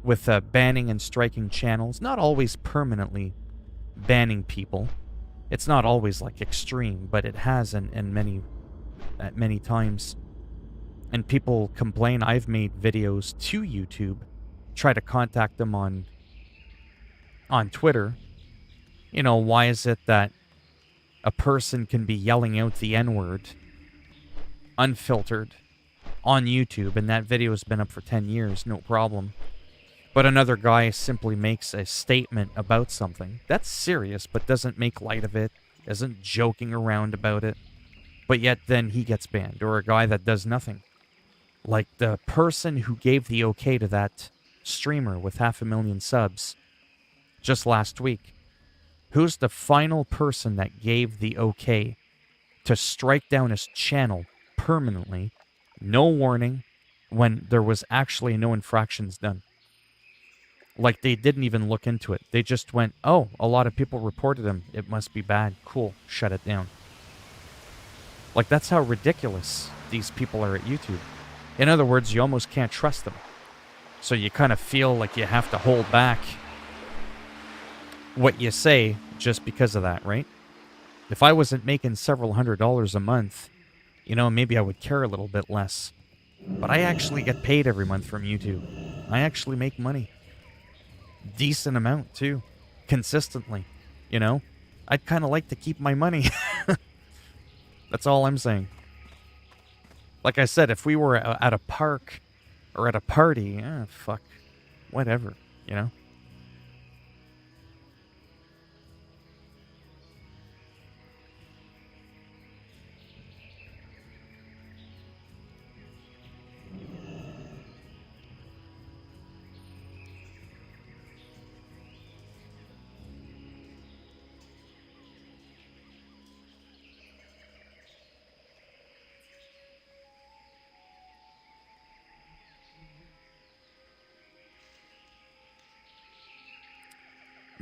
with banning and striking channels, not always permanently banning people. It's not always like extreme, but it has in many times. And people complain. I've made videos to YouTube, try to contact them on Twitter. Why is it that a person can be yelling out the N-word unfiltered on YouTube, and that video has been up for 10 years, no problem. But another guy simply makes a statement about something that's serious, but doesn't make light of it, isn't joking around about it, but yet then he gets banned. Or a guy that does nothing. Like the person who gave the okay to that streamer with 500,000 subs just last week. Who's the final person that gave the okay to strike down his channel permanently, no warning, when there was actually no infractions done? Like, they didn't even look into it. They just went, oh, a lot of people reported him. It must be bad. Cool. Shut it down. Like, that's how ridiculous these people are at YouTube. In other words, you almost can't trust them. So you kind of feel like you have to hold back what you say just because of that, right? If I wasn't making several $100s a month, maybe I would care a little bit less. But I actually get paid every month from YouTube. I actually make money. Decent amount, too. Consistently. I'd kind of like to keep my money. That's all I'm saying. Like I said, if we were at a park or at a party, fuck. Whatever,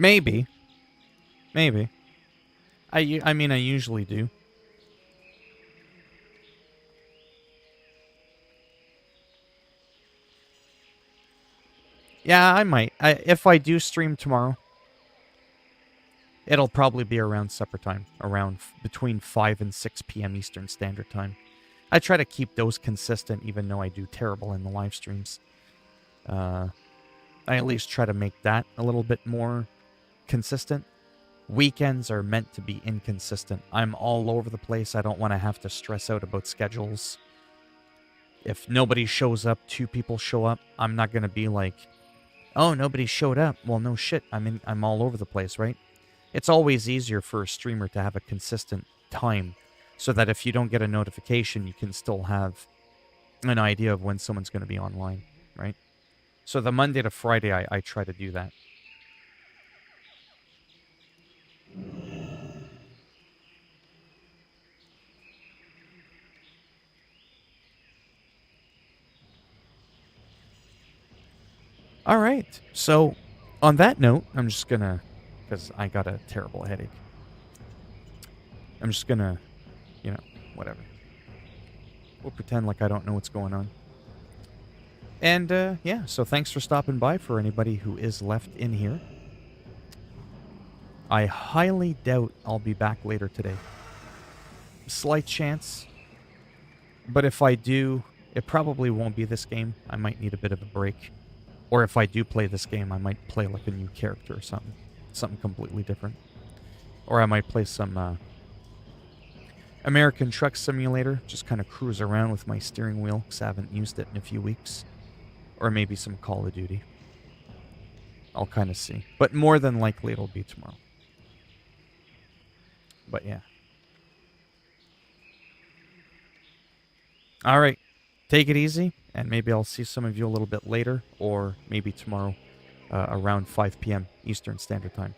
Maybe. I mean, I usually do. Yeah, I might. If I do stream tomorrow, it'll probably be around supper time, around between 5 and 6 p.m. Eastern Standard Time. I try to keep those consistent, even though I do terrible in the live streams. I at least try to make that a little bit more consistent. Weekends are meant to be inconsistent. I'm all over the place. I don't want to have to stress out about schedules. If nobody shows up, 2 people show up, I'm not going to be like, oh, nobody showed up. Well, no shit. I'm all over the place, right? It's always easier for a streamer to have a consistent time so that if you don't get a notification, you can still have an idea of when someone's going to be online, right? So the Monday to Friday, I try to do that. All right. So, on that note, I'm just gonna, because I got a terrible headache. I'm just gonna, whatever. We'll pretend like I don't know what's going on. And yeah, so thanks for stopping by for anybody who is left in here. I highly doubt I'll be back later today. Slight chance. But if I do, it probably won't be this game. I might need a bit of a break. Or if I do play this game, I might play like a new character or something. Something completely different. Or I might play some American Truck Simulator. Just kind of cruise around with my steering wheel because I haven't used it in a few weeks. Or maybe some Call of Duty. I'll kind of see. But more than likely it'll be tomorrow. But yeah. All right. Take it easy, and maybe I'll see some of you a little bit later, or maybe tomorrow around 5 p.m. Eastern Standard Time.